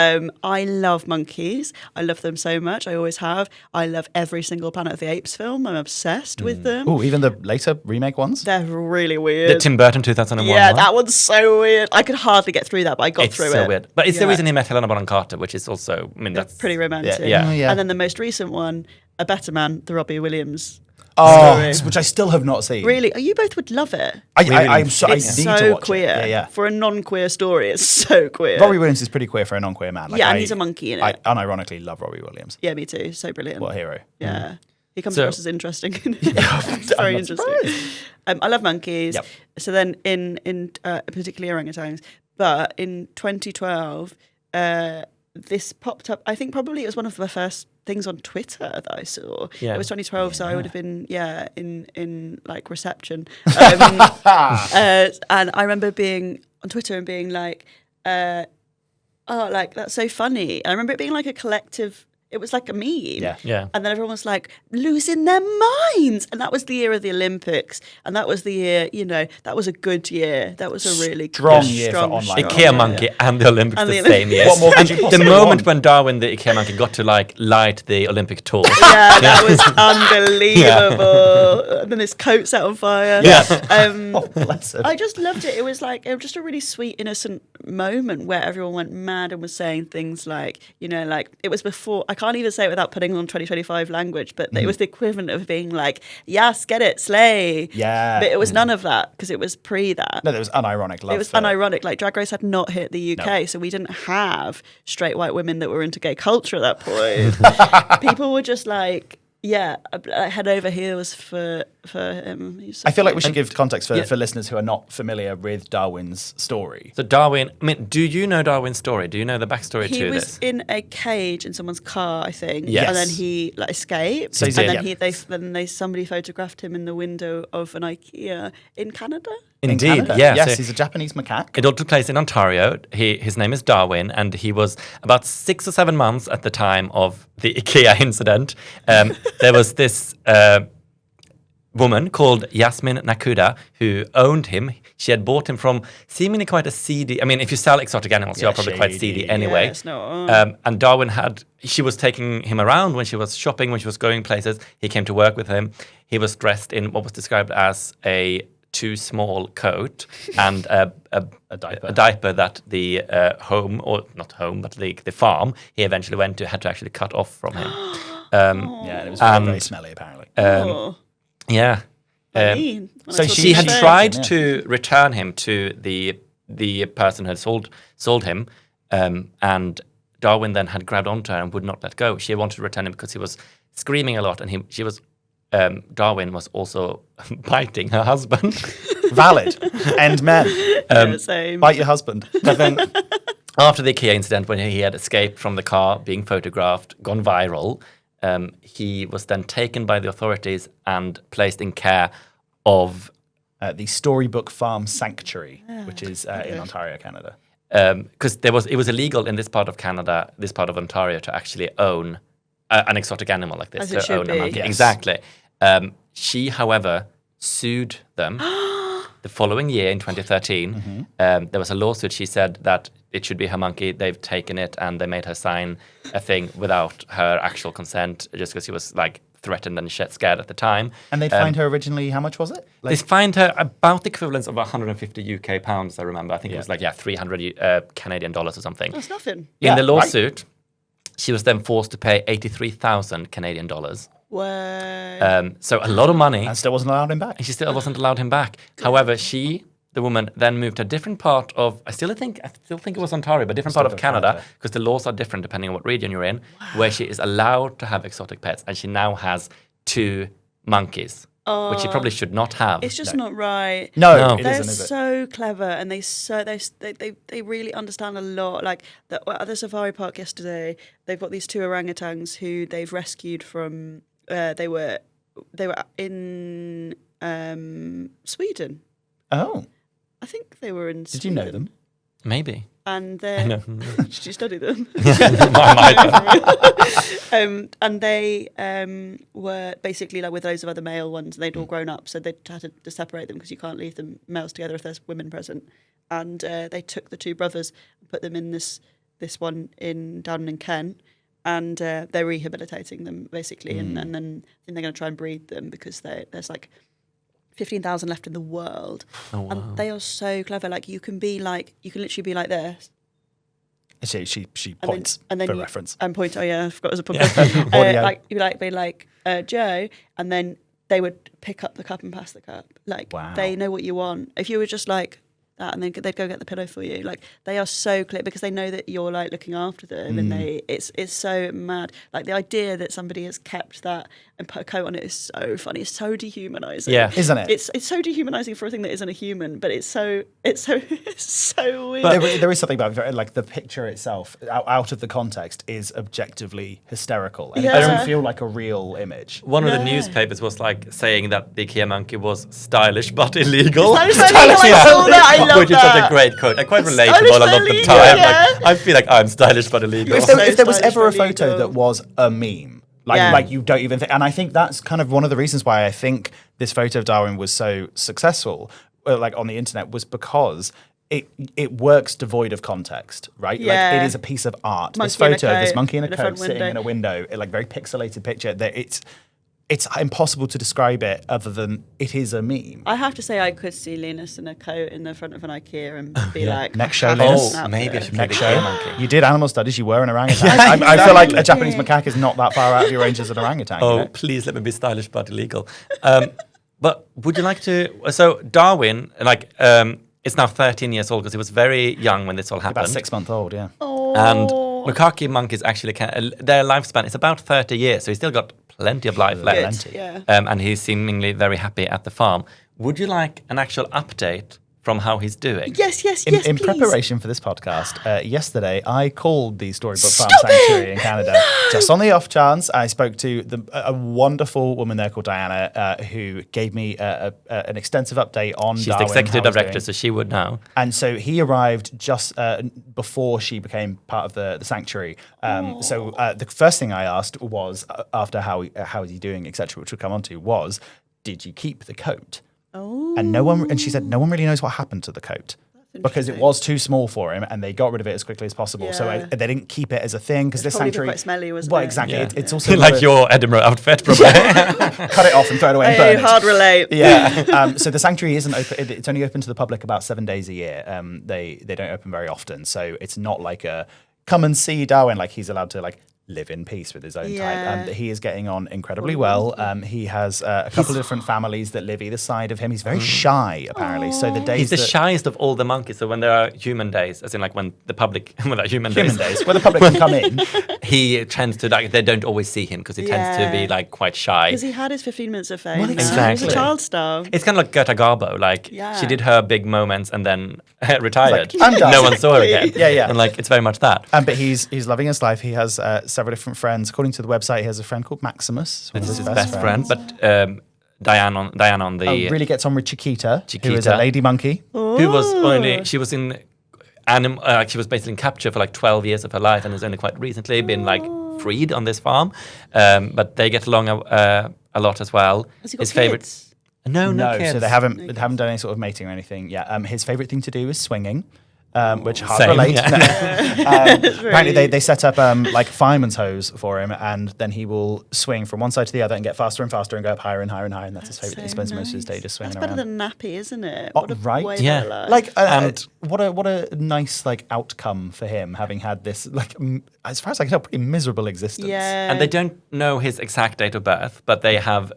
I love monkeys. I love them so much. I always have. I love every single Planet of the Apes film. I'm obsessed with them. Oh, even the later remake ones? They're really weird. The Tim Burton 2001 yeah, one? that one's so weird. I could hardly get through that, but I got It's through so it. weird. But it's the Yeah. reason he met Helena Bonham Carter, which is also, I mean, That's that's pretty romantic. Yeah. Oh, yeah. And then the most recent one, A Better Man, the Robbie Williams. Oh, story. which I still have not seen. Really? You both would love it. I really need It's to so watch queer. it. Yeah, yeah. For a non-queer story, it's so queer. Robbie Williams is pretty queer for a non-queer man. Like, Yeah, and I- he's a monkey in I it. unironically love Robbie Williams. Yeah, me too. So brilliant. What a hero. Yeah. He comes So- across as interesting. It's very not interesting. surprised. I love monkeys. Yep. So then in particularly orangutans, but in 2012, this popped up. I think probably it was one of the first things on Twitter that I saw. Yeah. It was 2012, so I would have been in like reception. And I remember being on Twitter and being like, oh, like that's so funny. And I remember it being like a collective. It was like a meme. Yeah. Yeah. And then everyone was like, losing their minds. And that was the year of the Olympics. And that was the year, that was a good year. That was a really Strong good, year for strong, online. strong IKEA year. monkey and the Olympics And the the same year. What more could And you the possibly moment want? when Darwin the IKEA monkey got to light the Olympic torch. Yeah, that was unbelievable. And then his coat set on fire. Yeah. Oh, bless him. I just loved it. It was just a really sweet, innocent moment where everyone went mad and was saying things like, like it was before, I can't even say it without putting on 2025 language, but it was the equivalent of being like, yes, get it, slay. Yeah. But it was none of that because it was pre that. No, there was unironic love. It was for- unironic. Like Drag Race had not hit the UK, so we didn't have straight white women that were into gay culture at that point. People were just like, head over heels for him. He's so I feel like we cute. should give context for listeners who are not familiar with Darwin's story. So Darwin, I mean, do you know Darwin's story? Do you know the backstory He to was this? in a cage in someone's car, I think. Yes. And then he escaped. So he's and in, then somebody photographed him in the window of an IKEA in Canada. Indeed, Canada. yeah. Yes, so he's a Japanese macaque. it all took place in Ontario. His name is Darwin, and he was about 6 or 7 months at the time of the IKEA incident. There was this woman called Yasmin Nakuda who owned him. She had bought him from seemingly quite a seedy. I mean, if you sell exotic animals, you're probably quite seedy anyway. Yeah, it's not And Darwin she was taking him around when she was shopping, when she was going places. He came to work with him. He was dressed in what was described as a too small coat and a diaper that the home, or not home, but the farm he eventually went to had to actually cut off from him. Yeah, it was very smelly, apparently. Yeah. So she had tried to return him to the person who had sold him, and Darwin then had grabbed onto her and would not let go. She wanted to return him because he was screaming a lot, and Darwin was also biting her husband. Valid. End men. Same. Bite your husband. But then after the IKEA incident, when he had escaped from the car, being photographed, gone viral, he was then taken by the authorities and placed in care of the Storybook Farm Sanctuary, which is in Ontario, Canada. Because it was illegal in this part of Canada, this part of Ontario, to actually own an exotic animal like this. As it should own a be. monkey. Yes. Exactly. She, however, sued them the following year in 2013. There was a lawsuit. She said that it should be her monkey. They've taken it and they made her sign a thing without her actual consent, just because she was like threatened and scared at the time. And they fined her originally, how much was it? They fined her about the equivalent of 150 UK pounds, I remember. I think it was like, 300 Canadian dollars or something. That's nothing. In the lawsuit, she was then forced to pay 83,000 Canadian dollars. Whoa. So a lot of money. And still wasn't allowed him back. And she still wasn't allowed him back. However, the woman, then moved to a different part of, I still think it was Ontario, but different part of Canada, because the laws are different depending on what region you're in, where she is allowed to have exotic pets. And she now has 2 monkeys, which she probably should not have. It's just not right. No, it They're isn't, is it? so clever, and they really understand a lot. Like at the safari park yesterday, they've got these 2 orangutans who they've rescued from. They were in Sweden. Oh. I think they were in. Did you know them? Maybe. And know. did you study them? And they were basically like with loads of other male ones, and they'd all grown up, so they had to separate them because you can't leave the males together if there's women present. And they took the 2 brothers and put them in this one down in Kent, and they're rehabilitating them basically, and then I think they're going to try and breed them because there's like 15,000 left in the world. Oh, wow. And they are so clever. Like you can literally be like this. She points and then for you, reference. And point. Oh yeah, I forgot it was a podcast. Audio. Like you'd be like Joe, and then they would pick up the cup and pass the cup. Like Wow. they know what you want. If you were just like that, and then they'd go get the pillow for you. Like they are so clear because they know that you're like looking after them, and it's so mad. Like the idea that somebody has kept that and put a coat on it is so funny. It's so dehumanizing. Yeah, isn't it? It's so dehumanizing for a thing that isn't a human, but it's so weird. But there is something about it, like the picture itself, out of the context, is objectively hysterical, and it doesn't feel like a real image. One of the newspapers was like saying that the IKEA monkey was stylish but illegal. I saw that. I love Which is that. such a great quote. And quite Stylish relatable a but lot of the illegal, time. yeah. Like, I feel like I'm stylish but illegal. If there was stylish ever a but photo illegal. that was a meme, like you don't even think, and I think that's kind of one of the reasons why I think this photo of Darwin was so successful, like on the internet, was because it works devoid of context, right? Yeah. Like it is a piece of art. This Monkey in a photo of this coat monkey in a in a front coat sitting window. in a window, like very pixelated picture. That it's impossible to describe it other than it is a meme. I have to say, I could see Linus in a coat in the front of an IKEA and be like, Next show, "I have Linus. an Maybe I outfit." should play the Next IKEA show, monkey. you did animal studies. You were an orangutan. I feel like a Japanese macaque is not that far out of your range as an orangutan. Oh, you know? please let me be stylish but illegal. But would you like to? So Darwin, is now 13 years old because he was very young when this all happened. About 6 months old, yeah. And macaque monkeys actually their lifespan is about 30 years, so he's still got plenty of life left. Good, yeah. And he's seemingly very happy at the farm. Would you like an actual update from how he's doing? Yes, In please. preparation for this podcast, yesterday I called the Storybook Farm Sanctuary in Canada. Just on the off chance, I spoke to a wonderful woman there called Diana, who gave me an extensive update on She's Darwin, the executive how it's director, doing. so she would know. And so he arrived just before she became part of the sanctuary. So the first thing I asked was, after how is he doing, etc., which we'll come on to, was, did you keep the coat? Oh. And she said, no one really knows what happened to the coat. Because it was too small for him, and they got rid of it as quickly as possible. So Yeah. they didn't keep it as a thing because this Probably sanctuary. quite smelly, wasn't well, it? exactly. Yeah. It's also like your Edinburgh outfit, probably. cut it off and throw it away. And Hey, burn it. hard relate. Yeah. So the sanctuary isn't open. It's only open to the public about 7 days a year. They don't open very often, so it's not like a come and see Darwin. Like he's allowed to like live in peace with his own Yeah. type. He is getting on incredibly well. He has a couple of different families that live either side of him. He's very shy, apparently. So the days He's the that- shyest of all the monkeys. So when there are human days, as in like when the public, when there are human human days, days where the public can come in. he tends to like they don't always see him because he tends to be Yeah. like quite shy. Because he had his 15 minutes of fame. Well, He was exactly. a child star. It's kind of like Greta Garbo. Like Yeah. she did her big moments and then retired. Like, I'm done. No one saw her again. Yeah, yeah. And like it's very much that. But he's loving his life. He has several different friends. According to the website, he has a friend called Maximus. One of This is his his best friend. But Diane on the really gets on with Chiquita, who is Chiquita. a lady monkey. who was only she was in she was basically in capture for like 12 years of her life and has only quite recently been like freed on this farm. But they get along a lot as well. Has he got His favorite. kids? No kids. So they haven't done any sort of mating or anything. Yeah. His favorite thing to do is swinging. Which hard Same, relate. yeah. Apparently, they set up like fireman's hose for him, and then he will swing from one side to the other and get faster and faster and go up higher and higher and higher. And that's his favorite. He spends most of his day just swinging That's better around. than nappy, isn't it? Oh, What a right? way Yeah. better life. Like, And- what a nice like outcome for him having had this like as far as I can tell pretty miserable existence. yeah. And they don't know his exact date of birth, but they have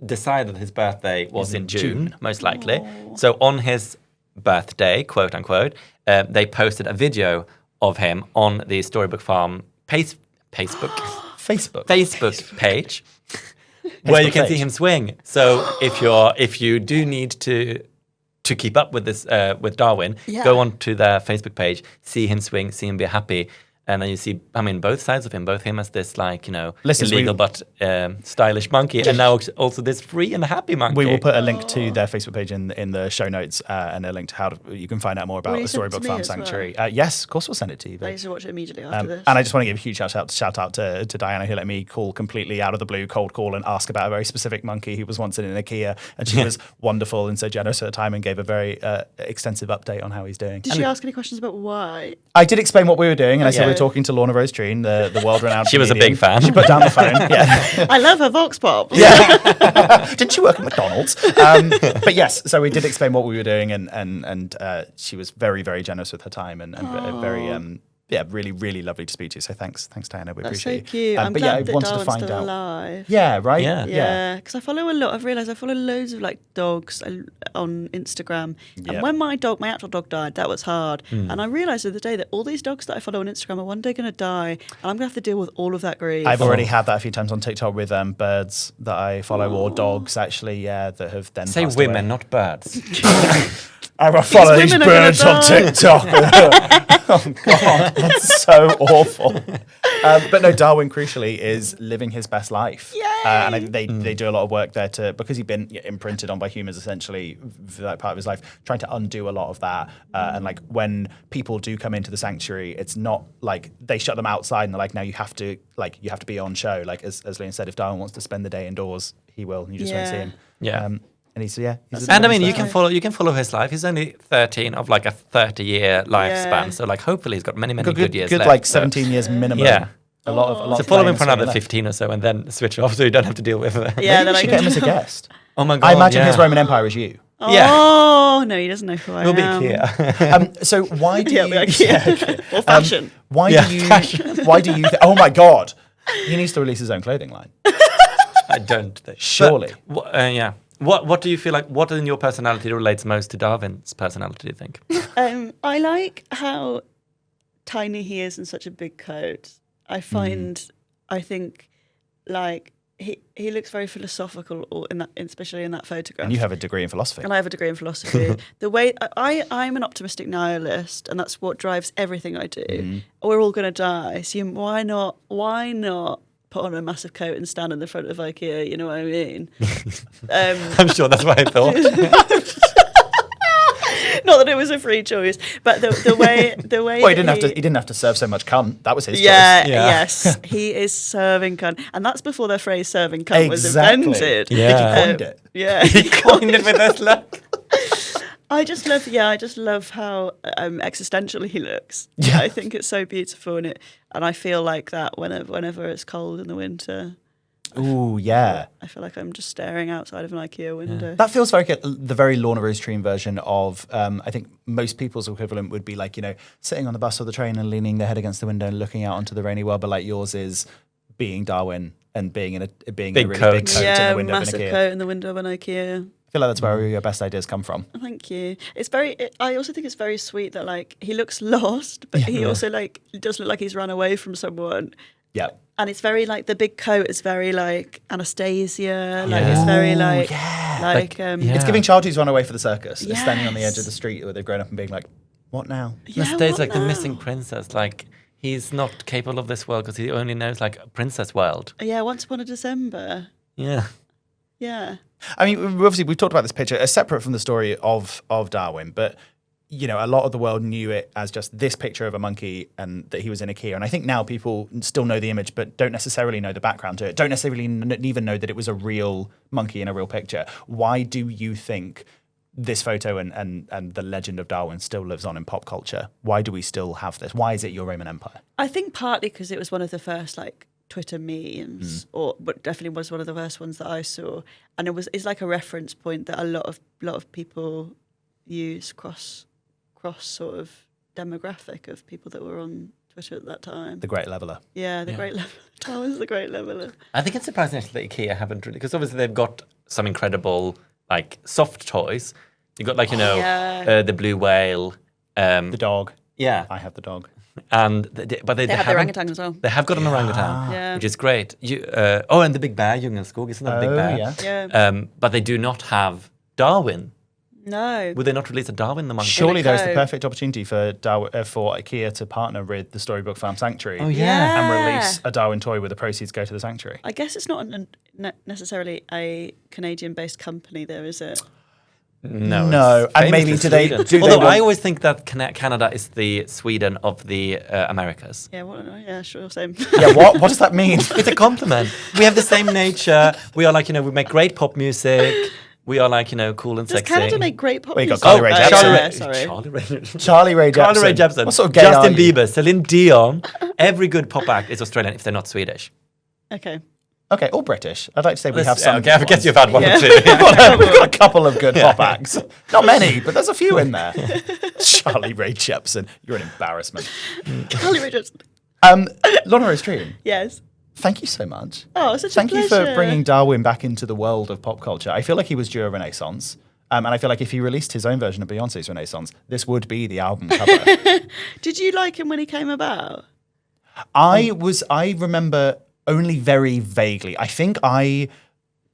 decided that his birthday was in June, most likely. So on his birthday, quote unquote, they posted a video of him on the Storybook Farm Facebook Facebook. page, where you can page. see him swing. So if you do need to keep up with this with Darwin, Yeah. go on to their Facebook page, see him swing, see him be happy. And then you see, I mean, both sides of him, both him as this, like, you know, Listeners, illegal but stylish monkey, and now also this free and happy monkey. We will put a link to their Facebook page in the show notes and a link to how you can find out more about Will you the send it Storybook to me Farm as well? Sanctuary. Yes, of course we'll send it to you. I Babe. used to watch it immediately after this. And I just want to give a huge shout out to Diana, who let me call completely out of the blue, cold call, and ask about a very specific monkey who was once in an IKEA, and she was wonderful and so generous at the time and gave a very extensive update on how he's doing. Did she ask any questions about why? I did explain what we were doing, and I said we Yeah. were talking to Lorna Rose Treen, the world-renowned. She was a comedian. big fan. She put down the phone. Yeah. I love her Vox Pop. Didn't she work at McDonald's? But yes, so we did explain what we were doing, and she was very, very generous with her time and very, really, really lovely to speak to you. So thanks, Diana. We That's so appreciate cute. you. I'm But glad that wanted Darwin's to find still out. alive. Yeah, right. Yeah. Yeah, because I follow a lot. I've realised I follow loads of like dogs on Instagram. Yeah. And when my actual dog died, that was hard. And I realised the other day that all these dogs that I follow on Instagram are one day going to die, and I'm going to have to deal with all of that grief. I've already had that a few times on TikTok with birds that I follow or dogs actually, that have then Say passed women, away. not birds. I will follow these women are gonna birds on die. TikTok. Oh God, that's so awful. But no, Darwin crucially is living his best life, and I think they do a lot of work there because he's been imprinted on by humans essentially for that part of his life, trying to undo a lot of that. And like when people do come into the sanctuary, it's not like they shut them outside and they're like, now you have to be on show. Like as Liam said, if Darwin wants to spend the day indoors, he will. And you just won't see him. Yeah. And he's a And I mean, living you his can best life. follow his life. He's only 13 of like a 30-year lifespan. Yeah. So like, hopefully, he's got many Good, good years good left. like So- 17 years minimum. Yeah. A lot So of follow playing him for and another swinging 15 or so, and then switch off, so you don't have to deal with it. Yeah, Maybe then we I should can get him as a guest. Oh my god. I imagine yeah. his Roman Empire is you. Yeah. Oh no, he doesn't know who I We'll be am. here. So why do Yeah, you? like, yeah. Or fashion. Why Yeah, do you? Why do you? Oh my God! He needs to release his own clothing line. I don't think. Surely. But, yeah. What do you feel like? What in your personality relates most to Darwin's personality? Do you think? I like how tiny he is in such a big coat. I think, like he looks very philosophical in that, especially in that photograph. And you have a degree in philosophy. And I have a degree in philosophy. The way I'm an optimistic nihilist, and that's what drives everything I do. We're all going to die, so why not put on a massive coat and stand in the front of IKEA? You know what I mean? I'm sure that's what I thought. Not that it was a free choice, but the way. Well, he didn't have to serve so much cunt. That was his Yeah, choice. Yeah. yes, he is serving cunt, and that's before the phrase "serving cunt" was Exactly. invented. Yeah. He coined it. Yeah. He coined it with this look. I just love how existential he looks. Yeah. I think it's so beautiful, and I feel like that whenever it's cold in the winter. Ooh, yeah. I feel like I'm just staring outside of an IKEA window. That feels very good. The very Lorna Rose Treen version of, I think most people's equivalent would be like, you know, sitting on the bus or the train and leaning their head against the window and looking out onto the rainy world. But like yours is being Darwin and being in a really big coat in the window of an massive IKEA. coat in the window of an IKEA. I feel like that's where your best ideas come from. Thank you. I also think it's very sweet that like he looks lost, but he also like does look like he's run away from someone. Yeah. And it's very like the big coat is very like Anastasia. Like it's very like It's giving child who's run away for the circus. It's standing on the edge of Yes. the street where they've grown up and being like, what now? Stays what like the now? missing princess. Like he's not capable of this world because he only knows like a princess world. Yeah, Once Upon a December. Yeah. Yeah. I mean, obviously, we've talked about this picture as separate from the story of Darwin, but you know, a lot of the world knew it as just this picture of a monkey and that he was in IKEA. And I think now people still know the image, but don't necessarily know the background to it. Don't necessarily even know that it was a real monkey in a real picture. Why do you think this photo and the legend of Darwin still lives on in pop culture? Why do we still have this? Why is it your Roman Empire? I think partly because it was one of the first like Twitter memes, but definitely was one of the first ones that I saw, and it's like a reference point that a lot of people use cross sort of demographic of people that were on Twitter at that time. The Great Leveler. Yeah, the Great Leveler. Darwin's the Great Leveler. I think it's surprising actually that IKEA haven't really, because obviously they've got some incredible like soft toys. You got like the blue whale, The dog. yeah, I have the dog. and but they They have the haven't- orangutan as well. They have got an orangutan, Yeah. which is great. And the big bear, Jungenskog, isn't that a big bear? Yeah. Yeah. But they do not have Darwin. No. Would they not release a Darwin the monkey? Surely there's the coat. perfect opportunity for IKEA to partner with the Storybook Farm Sanctuary Oh yeah. and release a Darwin toy where the proceeds go to the sanctuary. I guess it's not necessarily a Canadian-based company, though, is it? No. No, it's and famous maybe for do they- Sweden. do they Although want- I always think that Canada is the Sweden of the Americas. Yeah. Well, yeah. Sure. Same. Yeah, what does that mean? It's a compliment. We have the same nature. We are like, we make great pop music. We are like, cool and Does sexy. Canada make great pop Well, you got music? Carly Rae Jepsen. Charlie Ray. Charlie Ray Jepsen. Carly Rae Jepsen. What sort of gay are Justin you? Bieber, Celine Dion. Every good pop act is Australian if they're not Swedish. Okay. Okay, or British. I'd like to say we have some. Okay, I guess you've had one Yeah. or two. We've got a couple of good pop acts. Not many, but there's a few in there. Charlie Ray Jepsen. You're an embarrassment. Carly Rae Jepsen. Lorna Rose Treen, Yes. thank you so much. Oh, such Thank a you pleasure. for bringing Darwin back into the world of pop culture. I feel like he was due a renaissance. And I feel like if he released his own version of Beyonce's Renaissance, this would be the album cover. Did you like him when he came about? I remember only very vaguely. I think I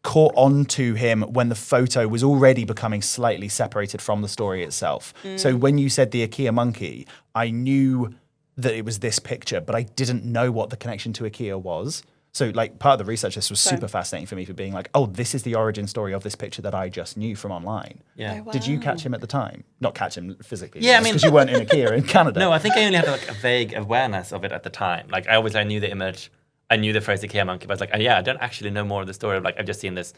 caught on to him when the photo was already becoming slightly separated from the story itself. So when you said the IKEA monkey, I knew that it was this picture, but I didn't know what the connection to IKEA was. So like part of the research, this was super fascinating for me for being like, oh, this is the origin story of this picture that I just knew from online. Yeah. Oh, wow. Did you catch him at the time? Not catch him physically. Yeah, I mean- because you weren't in IKEA in Canada. No, I think I only had like a vague awareness of it at the time. Like I knew the image, I knew the phrase IKEA monkey, but I was like, I don't actually know more of the story of like I've just seen this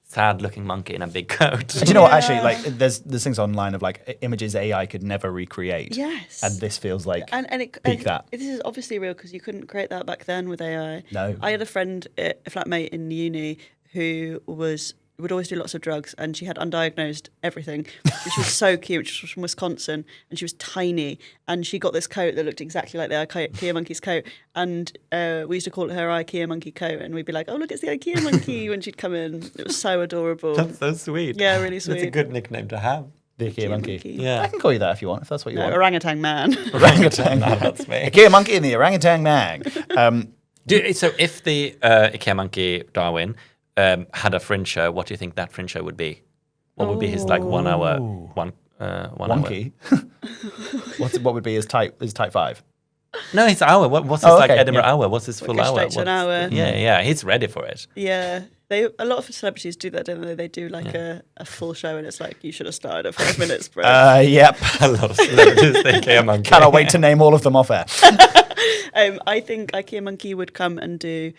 sad-looking monkey in a big coat. Do you know what? Yeah. Actually, like there's things online of like images AI could never recreate. Yes. And this feels like And peak that. this is obviously real because you couldn't create that back then with AI. No. I had a friend, a flatmate in uni, who would always do lots of drugs, and she had undiagnosed everything. She was so cute. She was from Wisconsin, and she was tiny, and she got this coat that looked exactly like the IKEA monkey's coat, and we used to call it her IKEA monkey coat, and we'd be like, "Oh, look, it's the IKEA monkey!" when she'd come in. It was so adorable. That's so sweet. Yeah, really That's a sweet. good nickname to have. the IKEA monkey. Yeah. I can call you that if you want, if that's what you No, want. orangutan man. Orangutan. No, that's me. IKEA monkey and the orangutan man. So if the IKEA monkey Darwin had a fringe show, what do you think that fringe show would be? What would be his like 1 hour one hour? Wonky. What would be his type 5? No, his hour. What's his like okay, Edinburgh yeah. hour? What's his full Go hour? straight to an hour. Yeah, he's ready for it. Yeah, a lot of celebrities do that, don't they? They do like a full show, and it's like you should have started at 5 minutes, bro. Yep. I love celebrities. The IKEA monkey. Cannot wait to name all of them off air. I think IKEA Monkey would come and do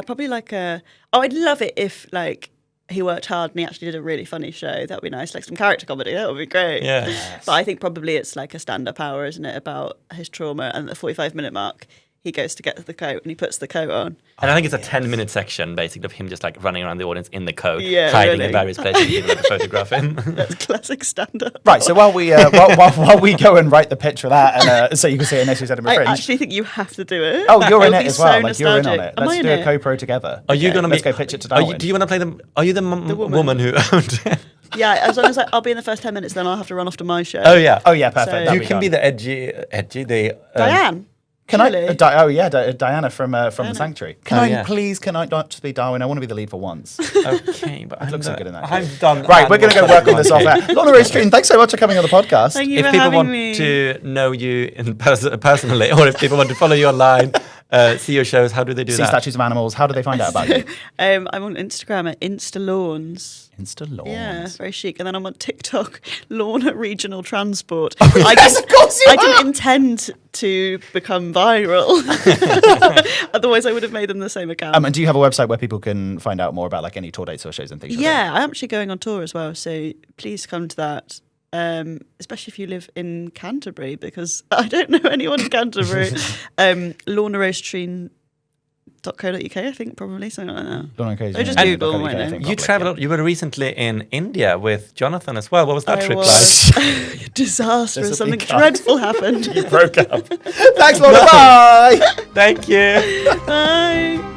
probably like I'd love it if like he worked hard and he actually did a really funny show. That would be nice, like some character comedy. That would be great. Yeah. But I think probably it's like a stand-up hour, isn't it, about his trauma. And at the 45-minute mark, he goes to get the coat and he puts the coat on. And I think it's a 10-minute section, basically, of him just like running around the audience in the coat, Yeah, hiding really. in various places, people have to photograph him. That's classic stand-up. Right, so while we while we go and write the pitch for that, and so you can see it next week's Edinburgh I Fringe. actually think you have to do it. Oh, you're in It'll it be as well. so Like you're in on nostalgic. it. Am I Let's in do a it? co-pro together. Are you going to Let's go pitch it to Darwin. Do you want to play them? Are you the woman who owned it? Yeah, as long as I'll be in the first 10 minutes, then I'll have to run off to my show. Oh, yeah. Oh yeah, perfect. So- That'd You be can fun. be the edgy, Diane. Can I? surely. Diana from the Sanctuary. Can Oh, I yeah. please? Can I not just be Darwin? I want to be the lead for once. Okay, but looks so good in that I've done. Right, we're going to go work on this off air. Lorna Rose Treen, thanks so much for coming on the podcast. Thank you If for people having want me. to know you in personally, or if people want to follow you online, see your shows, how do they do See that? statues of animals. How do they find out about you? I'm on Instagram at InstaLawns. Insta Lawns. Yeah, very chic. And then I'm on TikTok, Lorna Regional Transport. Yes, of course you I are. didn't intend to become viral. Otherwise, I would have made them the same account. And do you have a website where people can find out more about like any tour dates or shows and things? you're doing? Yeah, I'm actually going on tour as well, so please come to that. Especially if you live in Canterbury, because I don't know anyone in Canterbury. Lorna Rose Treen .co.uk, I think, probably something like that. Lorna Rose Or just Treen. Google, .co.uk, won't I it? think, You probably, travelled. You were recently in India with Jonathan as well. What was that I trip was like? disastrous. This'll be Something fun. dreadful happened. yeah. Broke up. Thanks, Lorna. Bye. Thank you. Bye.